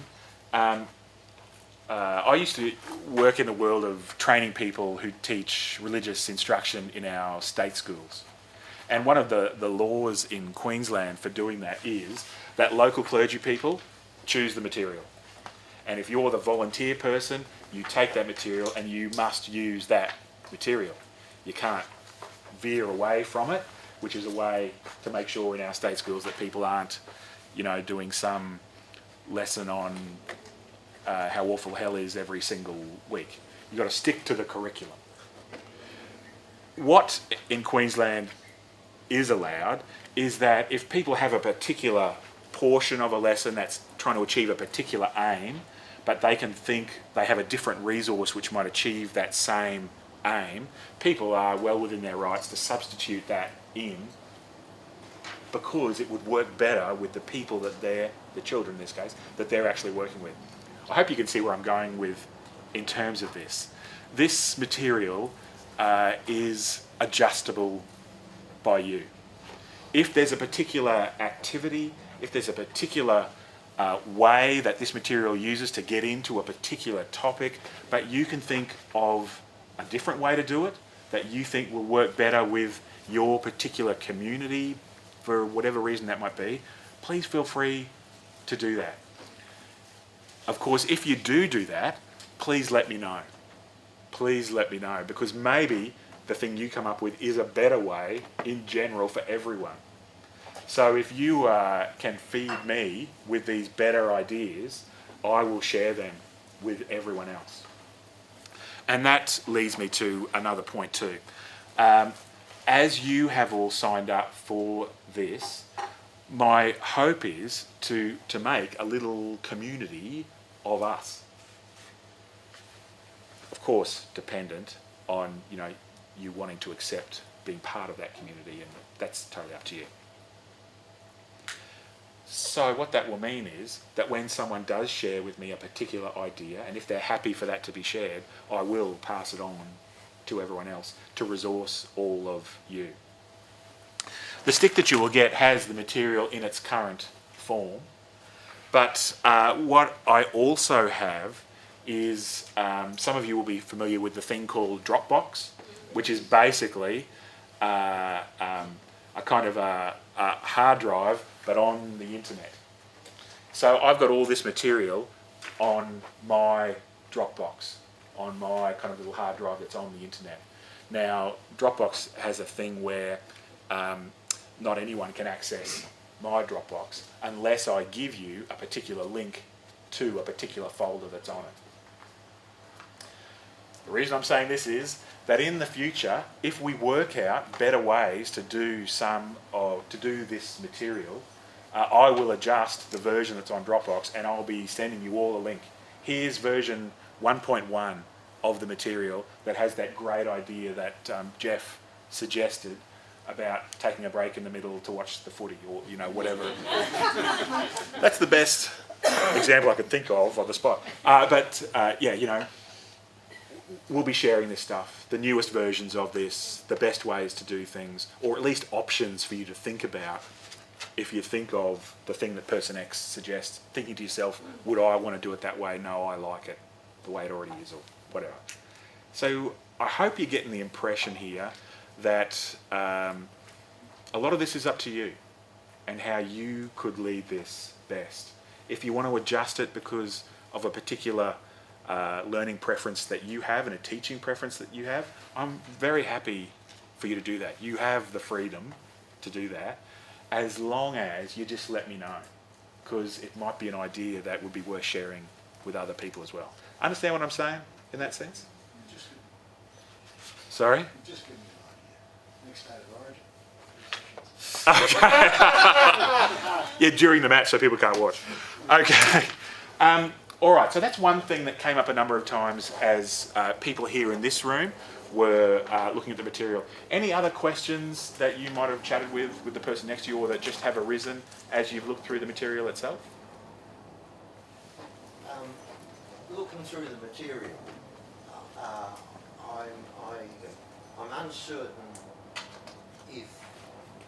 I used to work in the world of training people who teach religious instruction in our state schools. And one of the laws in Queensland for doing that is that local clergy people choose the material. And if you're the volunteer person, you take that material and you must use that material. You can't veer away from it, which is a way to make sure in our state schools that people aren't, doing some lesson on how awful hell is every single week. You've got to stick to the curriculum. What in Queensland is allowed is that if people have a particular portion of a lesson that's trying to achieve a particular aim, but they can think they have a different resource which might achieve that same aim, people are well within their rights to substitute that in, because it would work better with the people that the children in this case, that they're actually working with. I hope you can see where I'm going with in terms of this. This material is adjustable by you. If there's a particular activity, if there's a particular way that this material uses to get into a particular topic, but you can think of a different way to do it that you think will work better with your particular community for whatever reason that might be, please feel free to do that. Of course, if you do that, please let me know. Please let me know, because maybe the thing you come up with is a better way in general for everyone. So if you can feed me with these better ideas, I will share them with everyone else. And that leads me to another point too. As you have all signed up for this, my hope is to make a little community of us. Of course, dependent on you wanting to accept being part of that community, and that's totally up to you. So what that will mean is that when someone does share with me a particular idea, and if they're happy for that to be shared, I will pass it on to everyone else to resource all of you. The stick that you will get has the material in its current form, but what I also have is, some of you will be familiar with the thing called Dropbox, which is basically a kind of a hard drive, but on the internet. So I've got all this material on my Dropbox, on my kind of little hard drive that's on the internet. Now, Dropbox has a thing where not anyone can access my Dropbox unless I give you a particular link to a particular folder that's on it. The reason I'm saying this is that in the future, if we work out better ways to do this material, I will adjust the version that's on Dropbox and I'll be sending you all a link. Here's version 1.1 of the material that has that great idea that Jeff suggested about taking a break in the middle to watch the footy or whatever. That's the best example I could think of on the spot. We'll be sharing this stuff, the newest versions of this, the best ways to do things, or at least options for you to think about. If you think of the thing that person X suggests, thinking to yourself, would I want to do it that way? No, I like it the way it already is, or whatever. So I hope you're getting the impression here that a lot of this is up to you and how you could lead this best. If you want to adjust it because of a particular learning preference that you have and a teaching preference that you have, I'm very happy for you to do that. You have the freedom to do that, as long as you just let me know, because it might be an idea that would be worth sharing with other people as well. Understand what I'm saying in that sense? Sorry? Just give me an idea. Next state of origin. Yeah, during the match so people can't watch. Okay. All right, so that's one thing that came up a number of times as people here in this room were looking at the material. Any other questions that you might have chatted with the person next to you or that just have arisen as you've looked through the material itself? Looking through the material, I'm uncertain if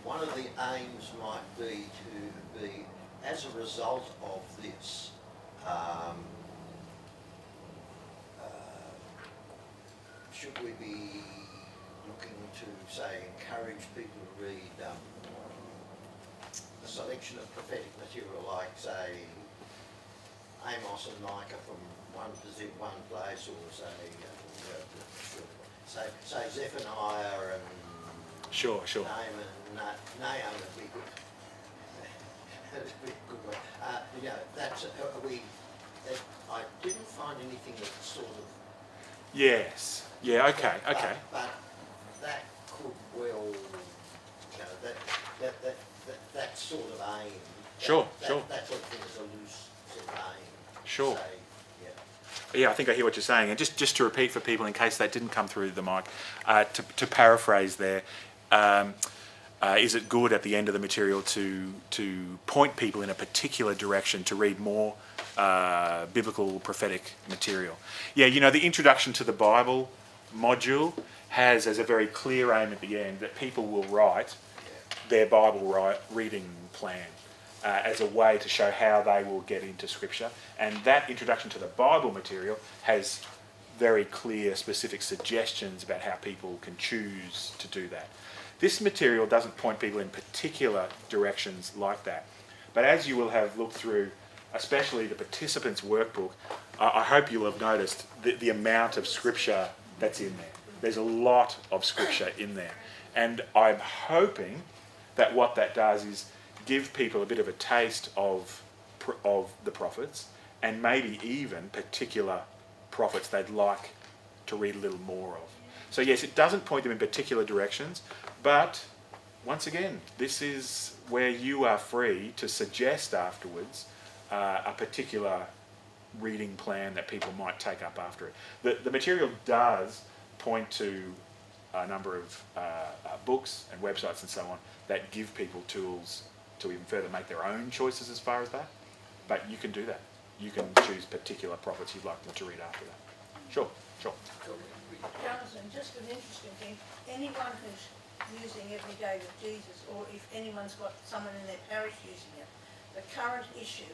one of the aims might be to be, as a result of this, should we be looking to, say, encourage people to read a selection of prophetic material like, say, Amos and Micah from one place, or say Zephaniah and Sure. Nahum would be good. That'd be a good one. That's I didn't find anything that sort of. Yes. Yeah. Okay. But that could well, that sort of aim. Sure. That sort of thing is a loose sort of aim. Sure. Say, Yeah, I think I hear what you're saying. And just to repeat for people in case that didn't come through the mic, to paraphrase there, is it good at the end of the material to point people in a particular direction to read more biblical prophetic material? Yeah, the introduction to the Bible module has as a very clear aim at the end that people will write their Bible reading plan as a way to show how they will get into Scripture. And that introduction to the Bible material has very clear, specific suggestions about how people can choose to do that. This material doesn't point people in particular directions like that. But as you will have looked through, especially the participants' workbook, I hope you'll have noticed the amount of Scripture that's in there. There's a lot of Scripture in there. And I'm hoping that what that does is give people a bit of a taste of the prophets, and maybe even particular prophets they'd like to read a little more of. So yes, it doesn't point them in particular directions, but once again, this is where you are free to suggest afterwards a particular reading plan that people might take up after it. The material does point to a number of books and websites and so on that give people tools to even further make their own choices as far as that. But you can do that. You can choose particular prophets you'd like them to read after that. Sure. Jonathan, just an interesting thing, anyone who's using Every Day with Jesus, or if anyone's got someone in their parish using it, the current issue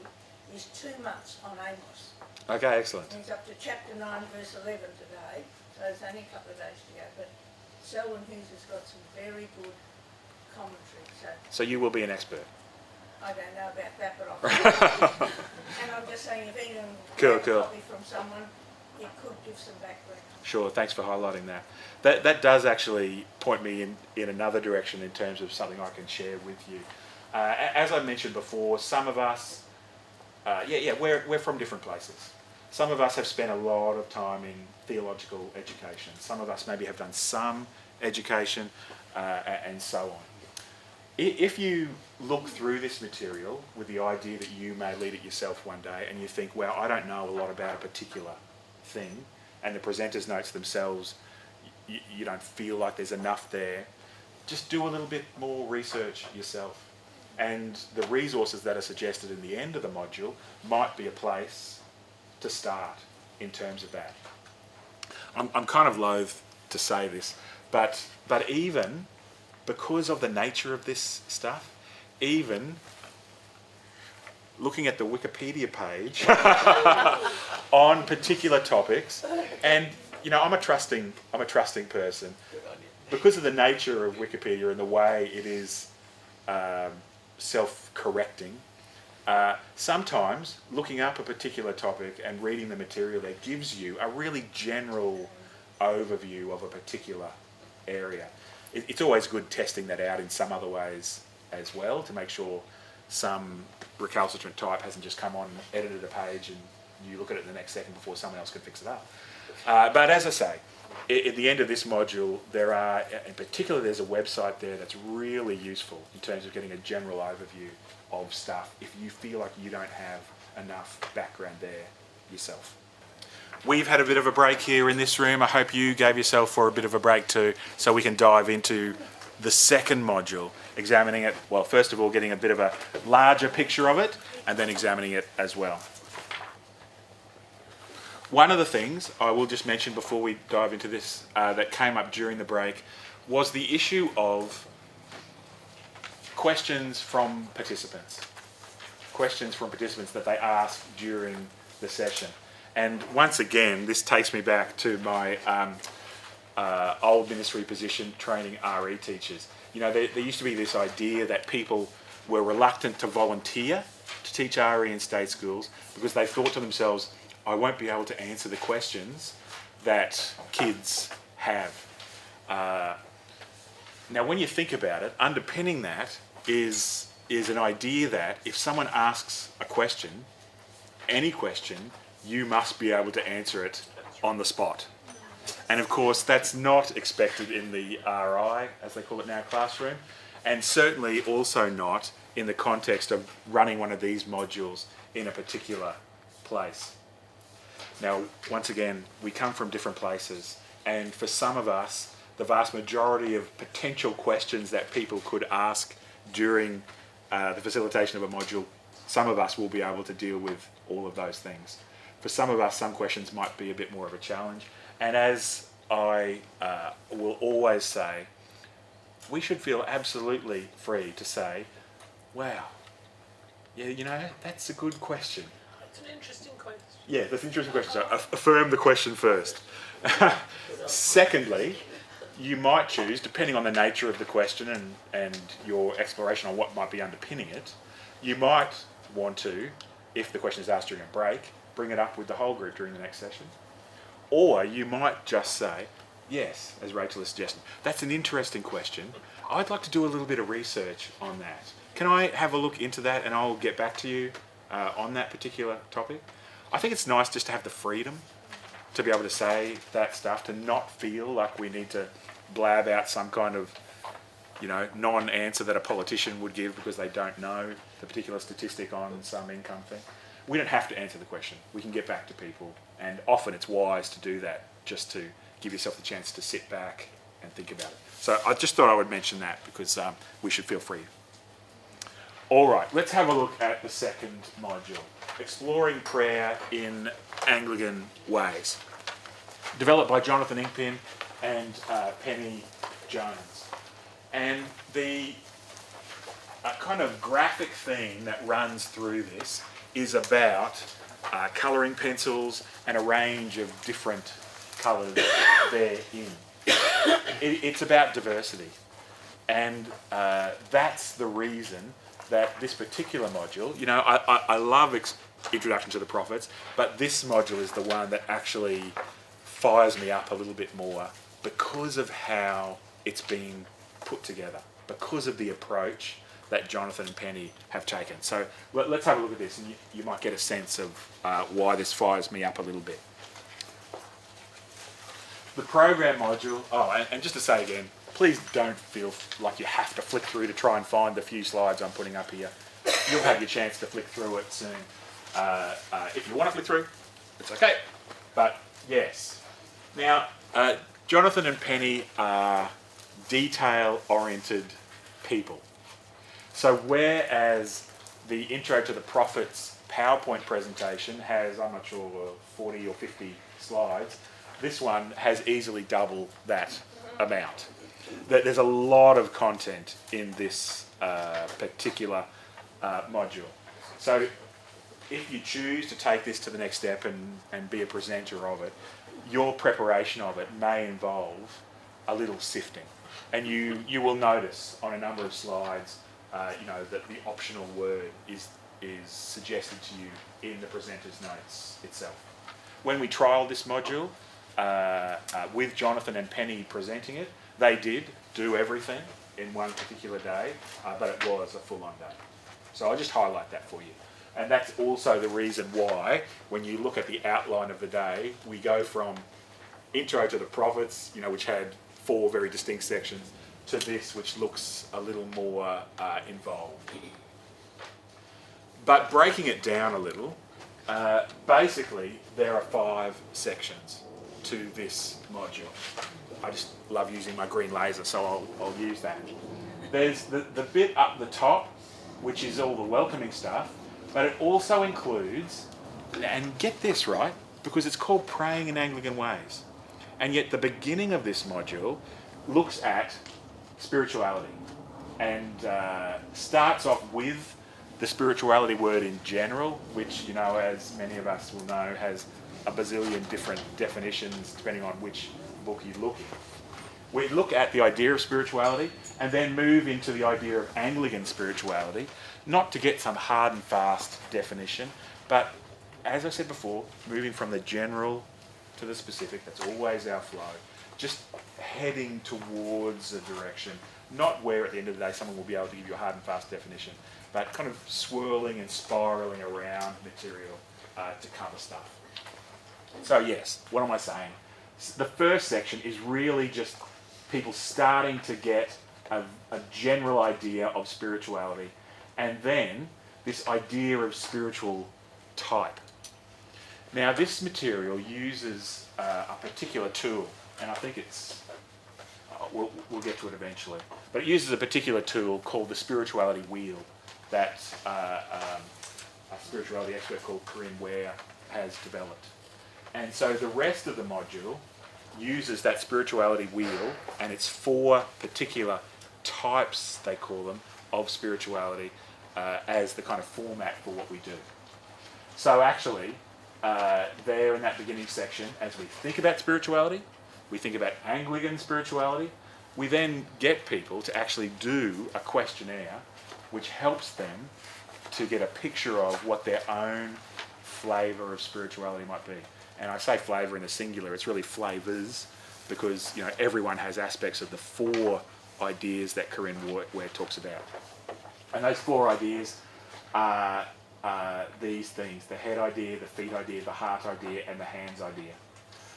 is 2 months on Amos. Okay, excellent. And he's up to chapter 9 verse 11 today, so it's only a couple of days to go, but Selwyn Hughes has got some very good commentary. So you will be an expert. I don't know about that, but I'll and I'm just saying if anyone Cool. copy from someone, it could give some background. Sure, thanks for highlighting that. That does actually point me in another direction in terms of something I can share with you. As I mentioned before, some of us, we're from different places. Some of us have spent a lot of time in theological education. Some of us maybe have done some education and so on. If you look through this material with the idea that you may lead it yourself one day and you think, well, I don't know a lot about a particular thing, and the presenter's notes themselves, you don't feel like there's enough there, just do a little bit more research yourself. And the resources that are suggested in the end of the module might be a place to start in terms of that. I'm kind of loath to say this, but even because of the nature of this stuff, even looking at the Wikipedia page on particular topics, and I'm a trusting person, because of the nature of Wikipedia and the way it is self-correcting. Sometimes looking up a particular topic and reading the material there gives you a really general overview of a particular area. It's always good testing that out in some other ways as well to make sure some recalcitrant type hasn't just come on and edited a page and you look at it the next second before someone else can fix it up. But as I say, at the end of this module, there are, in particular, there's a website there that's really useful in terms of getting a general overview of stuff if you feel like you don't have enough background there yourself. We've had a bit of a break here in this room. I hope you gave yourself for a bit of a break too, so we can dive into the second module, examining it, well, first of all, getting a bit of a larger picture of it, and then examining it as well. One of the things I will just mention before we dive into this that came up during the break was the issue of questions from participants. Questions from participants that they ask during the session. And once again, this takes me back to my old ministry position training RE teachers. You know, there used to be this idea that people were reluctant to volunteer to teach RE in state schools because they thought to themselves, I won't be able to answer the questions that kids have. Now, when you think about it, underpinning that is an idea that if someone asks a question, any question, you must be able to answer it on the spot. And of course, that's not expected in the RI, as they call it now, classroom, and certainly also not in the context of running one of these modules in a particular place. Now, once again, we come from different places, and for some of us, the vast majority of potential questions that people could ask during the facilitation of a module, some of us will be able to deal with all of those things. For some of us, some questions might be a bit more of a challenge, and as I will always say, we should feel absolutely free to say, wow, yeah, you know, that's a good question. It's an interesting question. Yeah, that's an interesting question. So affirm the question first. Secondly, you might choose, depending on the nature of the question and your exploration on what might be underpinning it, you might want to, if the question is asked during a break, bring it up with the whole group during the next session. Or you might just say, yes, as Rachel has suggested, that's an interesting question. I'd like to do a little bit of research on that. Can I have a look into that and I'll get back to you on that particular topic? I think it's nice just to have the freedom to be able to say that stuff, to not feel like we need to blab out some kind of, you know, non-answer that a politician would give because they don't know the particular statistic on some income thing. We don't have to answer the question. We can get back to people, and often it's wise to do that just to give yourself the chance to sit back and think about it. So I just thought I would mention that because we should feel free. All right, let's have a look at the second module, Exploring Prayer in Anglican Ways, developed by Jonathan Inkpin and Penny Jones. And the kind of graphic theme that runs through this is about colouring pencils and a range of different colours therein. It's about diversity, and that's the reason that this particular module, you know, I love Introduction to the Prophets, but this module is the one that actually fires me up a little bit more because of how it's been put together, because of the approach that Jonathan and Penny have taken. So let's have a look at this, and you might get a sense of why this fires me up a little bit. The program module, and just to say again, please don't feel like you have to flick through to try and find the few slides I'm putting up here. You'll have your chance to flick through it soon. If you want to flick through, it's okay. But yes. Now, Jonathan and Penny are detail-oriented people. So whereas the Intro to the Prophets PowerPoint presentation has, I'm not sure, 40 or 50 slides, this one has easily double that amount. There's a lot of content in this particular module. So if you choose to take this to the next step and be a presenter of it, your preparation of it may involve a little sifting. And you will notice on a number of slides, you know, that the optional word is suggested to you in the presenter's notes itself. When we trialled this module with Jonathan and Penny presenting it, they did do everything in one particular day, but it was a full-on day. So I'll just highlight that for you. And that's also the reason why, when you look at the outline of the day, we go from intro to the prophets, which had 4 very distinct sections, to this, which looks a little more involved. But breaking it down a little, basically there are 5 sections to this module. I just love using my green laser, so I'll use that. There's the bit up the top, which is all the welcoming stuff, but it also includes, and get this right, because it's called Praying in Anglican Ways, and yet the beginning of this module looks at spirituality and starts off with the spirituality word in general, which, as many of us will know, has a bazillion different definitions depending on which book you look at. We look at the idea of spirituality and then move into the idea of Anglican spirituality, not to get some hard and fast definition, but as I said before, moving from the general to the specific. That's always our flow. Just heading towards a direction, not where at the end of the day someone will be able to give you a hard and fast definition, but kind of swirling and spiralling around material to cover stuff. So yes, what am I saying? The first section is really just people starting to get a general idea of spirituality, and then this idea of spiritual type. Now this material uses a particular tool, and I think it's, we'll get to it eventually, but it uses a particular tool called the spirituality wheel that a spirituality expert called Corinne Ware has developed. And so the rest of the module uses that spirituality wheel and its 4 particular types, they call them, of spirituality as the kind of format for what we do. So actually, there in that beginning section, as we think about spirituality, we think about Anglican spirituality, we then get people to actually do a questionnaire which helps them to get a picture of what their own flavour of spirituality might be. And I say flavour in the singular, it's really flavours, because everyone has aspects of the 4 ideas that Corinne Ware talks about. And those 4 ideas are these things: the head idea, the feet idea, the heart idea, and the hands idea.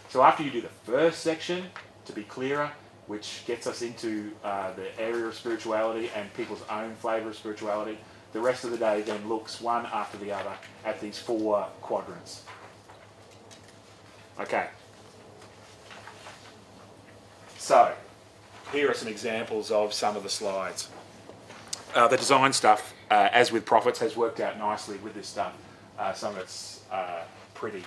So after you do the first section, to be clearer, which gets us into the area of spirituality and people's own flavour of spirituality, the rest of the day then looks one after the other at these 4 quadrants. Okay. So, here are some examples of some of the slides. The design stuff, as with prophets, has worked out nicely with this stuff. Some of it's pretty.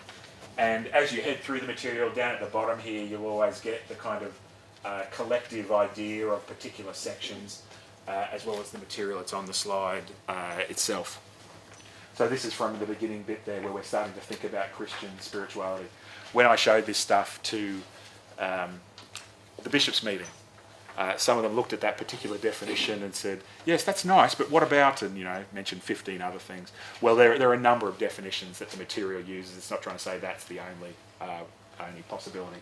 And as you head through the material, down at the bottom here, you'll always get the kind of collective idea of particular sections, as well as the material that's on the slide itself. So this is from the beginning bit there, where we're starting to think about Christian spirituality. When I showed this stuff to the bishops' meeting, some of them looked at that particular definition and said, yes, that's nice, but what about, and mentioned 15 other things. Well, there are a number of definitions that the material uses. It's not trying to say that's the only possibility.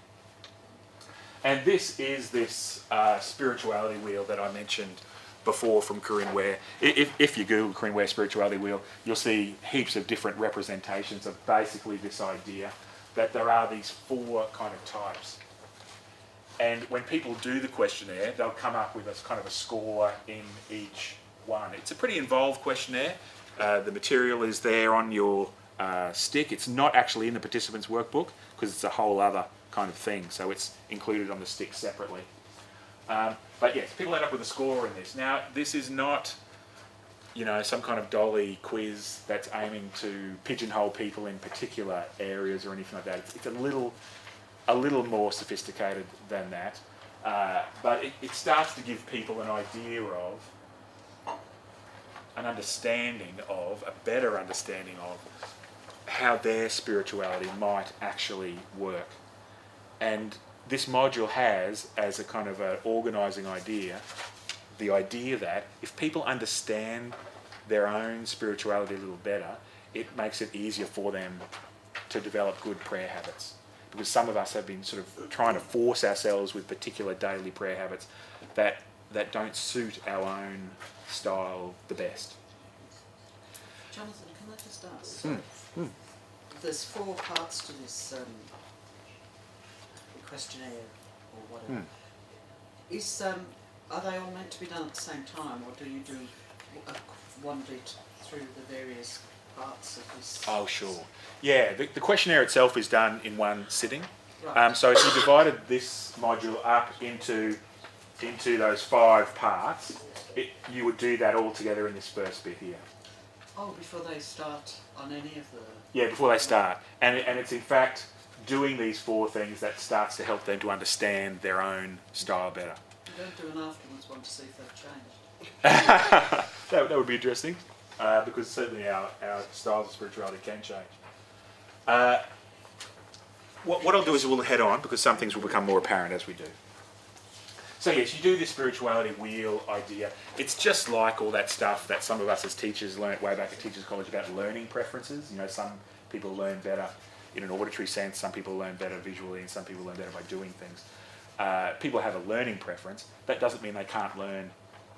And this is this spirituality wheel that I mentioned before from Corinne Ware. If you Google Corinne Ware spirituality wheel, you'll see heaps of different representations of basically this idea that there are these 4 kind of types. And when people do the questionnaire, they'll come up with a kind of a score in each one. It's a pretty involved questionnaire. The material is there on your stick. It's not actually in the participants' workbook because it's a whole other kind of thing, so it's included on the stick separately. But yes, people end up with a score in this. Now, this is not, some kind of dolly quiz that's aiming to pigeonhole people in particular areas or anything like that. It's a little more sophisticated than that, but it starts to give people an idea of, a better understanding of how their spirituality might actually work. And this module has, as a kind of an organising idea, the idea that if people understand their own spirituality a little better, it makes it easier for them to develop good prayer habits. Because some of us have been sort of trying to force ourselves with particular daily prayer habits that don't suit our own style the best. Jonathan, can I just ask? There's 4 parts to this questionnaire or whatever. Is are they all meant to be done at the same time, or do you do one bit through the various parts of this? Oh, sure. Yeah, the questionnaire itself is done in one sitting. Right. So if you divided this module up into those 5 parts, you would do that all together in this first bit here. Oh, before they start on any of the... Yeah, before they start. And it's in fact doing these 4 things that starts to help them to understand their own style better. You don't do an afterwards one to see if they've changed. that would be interesting, because certainly our styles of spirituality can change. What I'll do is we'll head on, because some things will become more apparent as we do. So yes, you do this spirituality wheel idea. It's just like all that stuff that some of us as teachers learnt way back at Teachers College about learning preferences. You know, some people learn better in an auditory sense, some people learn better visually, and some people learn better by doing things. People have a learning preference. That doesn't mean they can't learn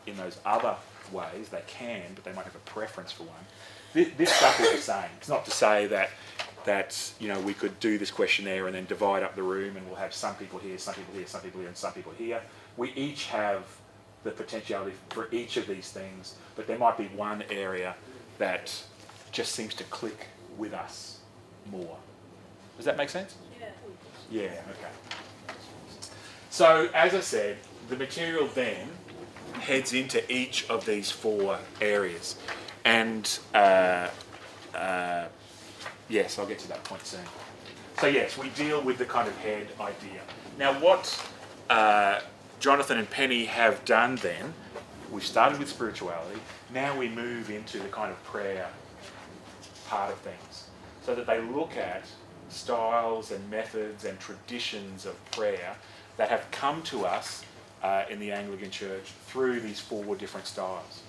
in those other ways. They can, but they might have a preference for one. This stuff is the same. It's not to say that you know, we could do this questionnaire and then divide up the room and we'll have some people here, some people here, some people here, and some people here. We each have the potentiality for each of these things, but there might be one area that just seems to click with us more. Does that make sense? Yeah. Yeah, okay. So, as I said, the material then heads into each of these 4 areas. And yes, I'll get to that point soon. So yes, we deal with the kind of head idea. Now what Jonathan and Penny have done then, we've started with spirituality, now we move into the kind of prayer part of things, so that they look at styles and methods and traditions of prayer that have come to us in the Anglican Church through these 4 different styles.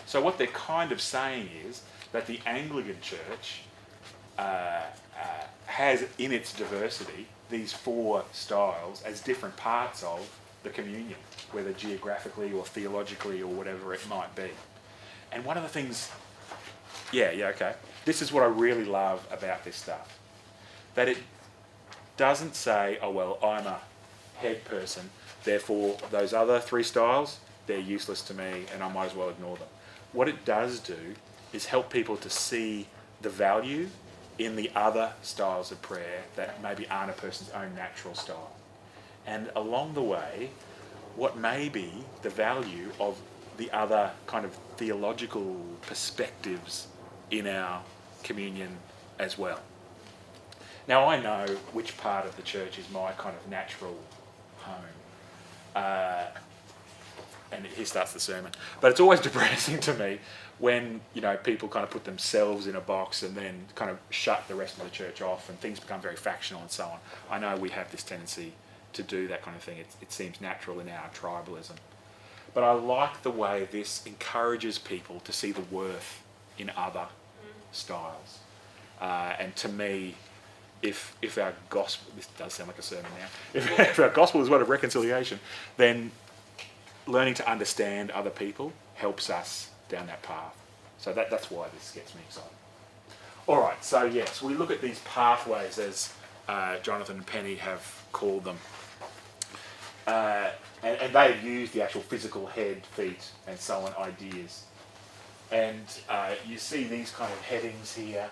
So what they're kind of saying is that the Anglican Church has in its diversity these 4 styles as different parts of the communion, whether geographically or theologically or whatever it might be. And one of the things, okay, this is what I really love about this stuff, that it doesn't say, oh well, I'm a head person, therefore those other 3 styles, they're useless to me and I might as well ignore them. What it does do is help people to see the value in the other styles of prayer that maybe aren't a person's own natural style. And along the way, what may be the value of the other kind of theological perspectives in our communion as well. Now I know which part of the church is my kind of natural home. And here starts the sermon. But it's always depressing to me when, you know, people kind of put themselves in a box and then kind of shut the rest of the church off and things become very factional and so on. I know we have this tendency to do that kind of thing. It seems natural in our tribalism. But I like the way this encourages people to see the worth in other styles. And to me, if our gospel, this does sound like a sermon now, if our gospel is one of reconciliation, then learning to understand other people helps us down that path. So that's why this gets me excited. All right, so yes, we look at these pathways as Jonathan and Penny have called them. And they've used the actual physical head, feet, and so on ideas. And you see these kind of headings here,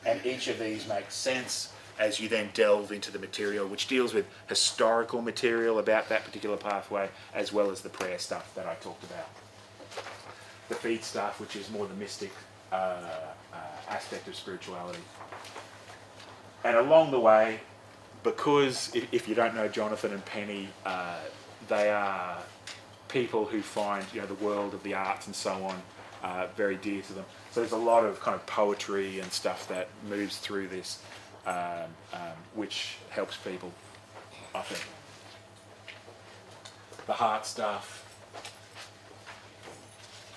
and each of these makes sense as you then delve into the material, which deals with historical material about that particular pathway, as well as the prayer stuff that I talked about. The feet stuff, which is more the mystic aspect of spirituality. And along the way, because if you don't know Jonathan and Penny, they are people who find, you know, the world of the arts and so on very dear to them. So there's a lot of kind of poetry and stuff that moves through this, which helps people, I think. The heart stuff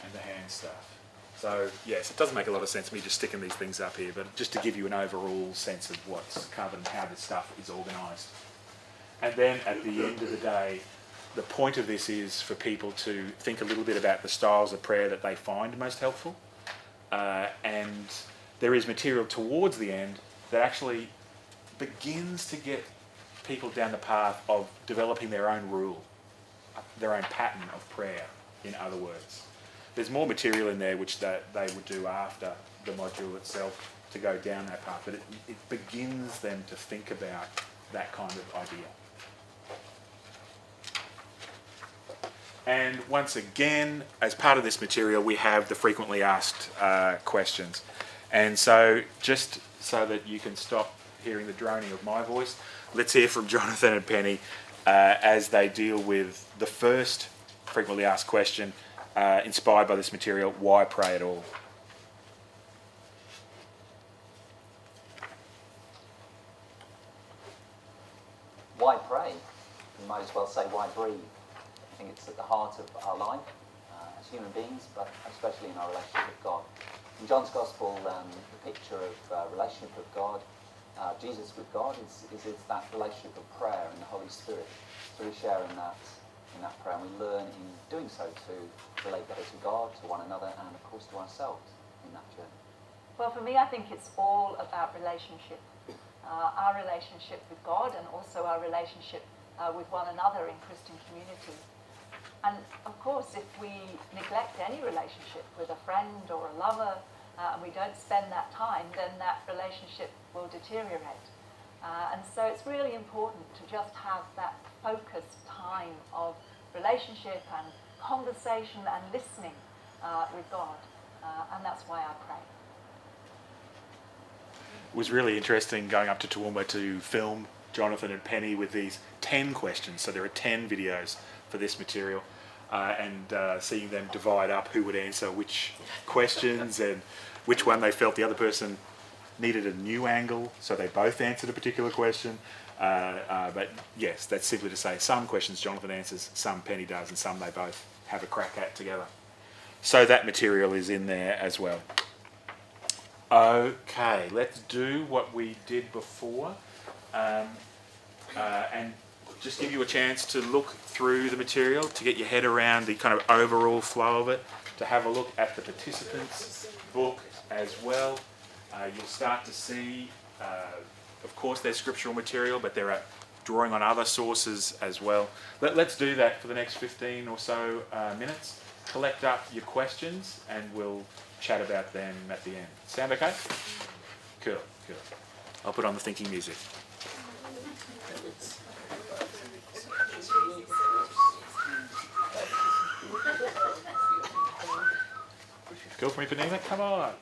and the hand stuff. So yes, it doesn't make a lot of sense me just sticking these things up here, but just to give you an overall sense of what's covered and how this stuff is organised. And then at the end of the day, the point of this is for people to think a little bit about the styles of prayer that they find most helpful. And there is material towards the end that actually begins to get people down the path of developing their own rule, their own pattern of prayer, in other words. There's more material in there which they would do after the module itself to go down that path, but it begins them to think about that kind of idea. And once again, as part of this material, we have the frequently asked questions. And so, just so that you can stop hearing the droning of my voice, let's hear from Jonathan and Penny as they deal with the first frequently asked question, inspired by this material: why pray at all? Why pray? You might as well say why breathe. I think it's at the heart of our life as human beings, but especially in our relationship with God. In John's Gospel, the picture of relationship with God, Jesus with God, is that relationship of prayer and the Holy Spirit. So we share in that prayer, and we learn in doing so to relate better to God, to one another, and of course to ourselves in that journey. Well, for me, I think it's all about relationship. Our relationship with God and also our relationship with one another in Christian community. And of course, if we neglect any relationship with a friend or a lover, and we don't spend that time, then that relationship will deteriorate. And so it's really important to just have that focused time of relationship and conversation and listening with God. And that's why I pray. It was really interesting going up to Toowoomba to film Jonathan and Penny with these 10 questions. So there are 10 videos for this material, and seeing them divide up who would answer which questions and which one they felt the other person needed a new angle, so they both answered a particular question. But yes, that's simply to say some questions Jonathan answers, some Penny does, and some they both have a crack at together. So that material is in there as well. Okay, let's do what we did before, and just give you a chance to look through the material, to get your head around the kind of overall flow of it, to have a look at the participants' book as well. You'll start to see, of course, there's scriptural material, but there are drawing on other sources as well. Let's do that for the next 15 or so minutes. Collect up your questions and we'll chat about them at the end. Sound okay? Cool. I'll put on the thinking music. Cool for me, Panina? Come on.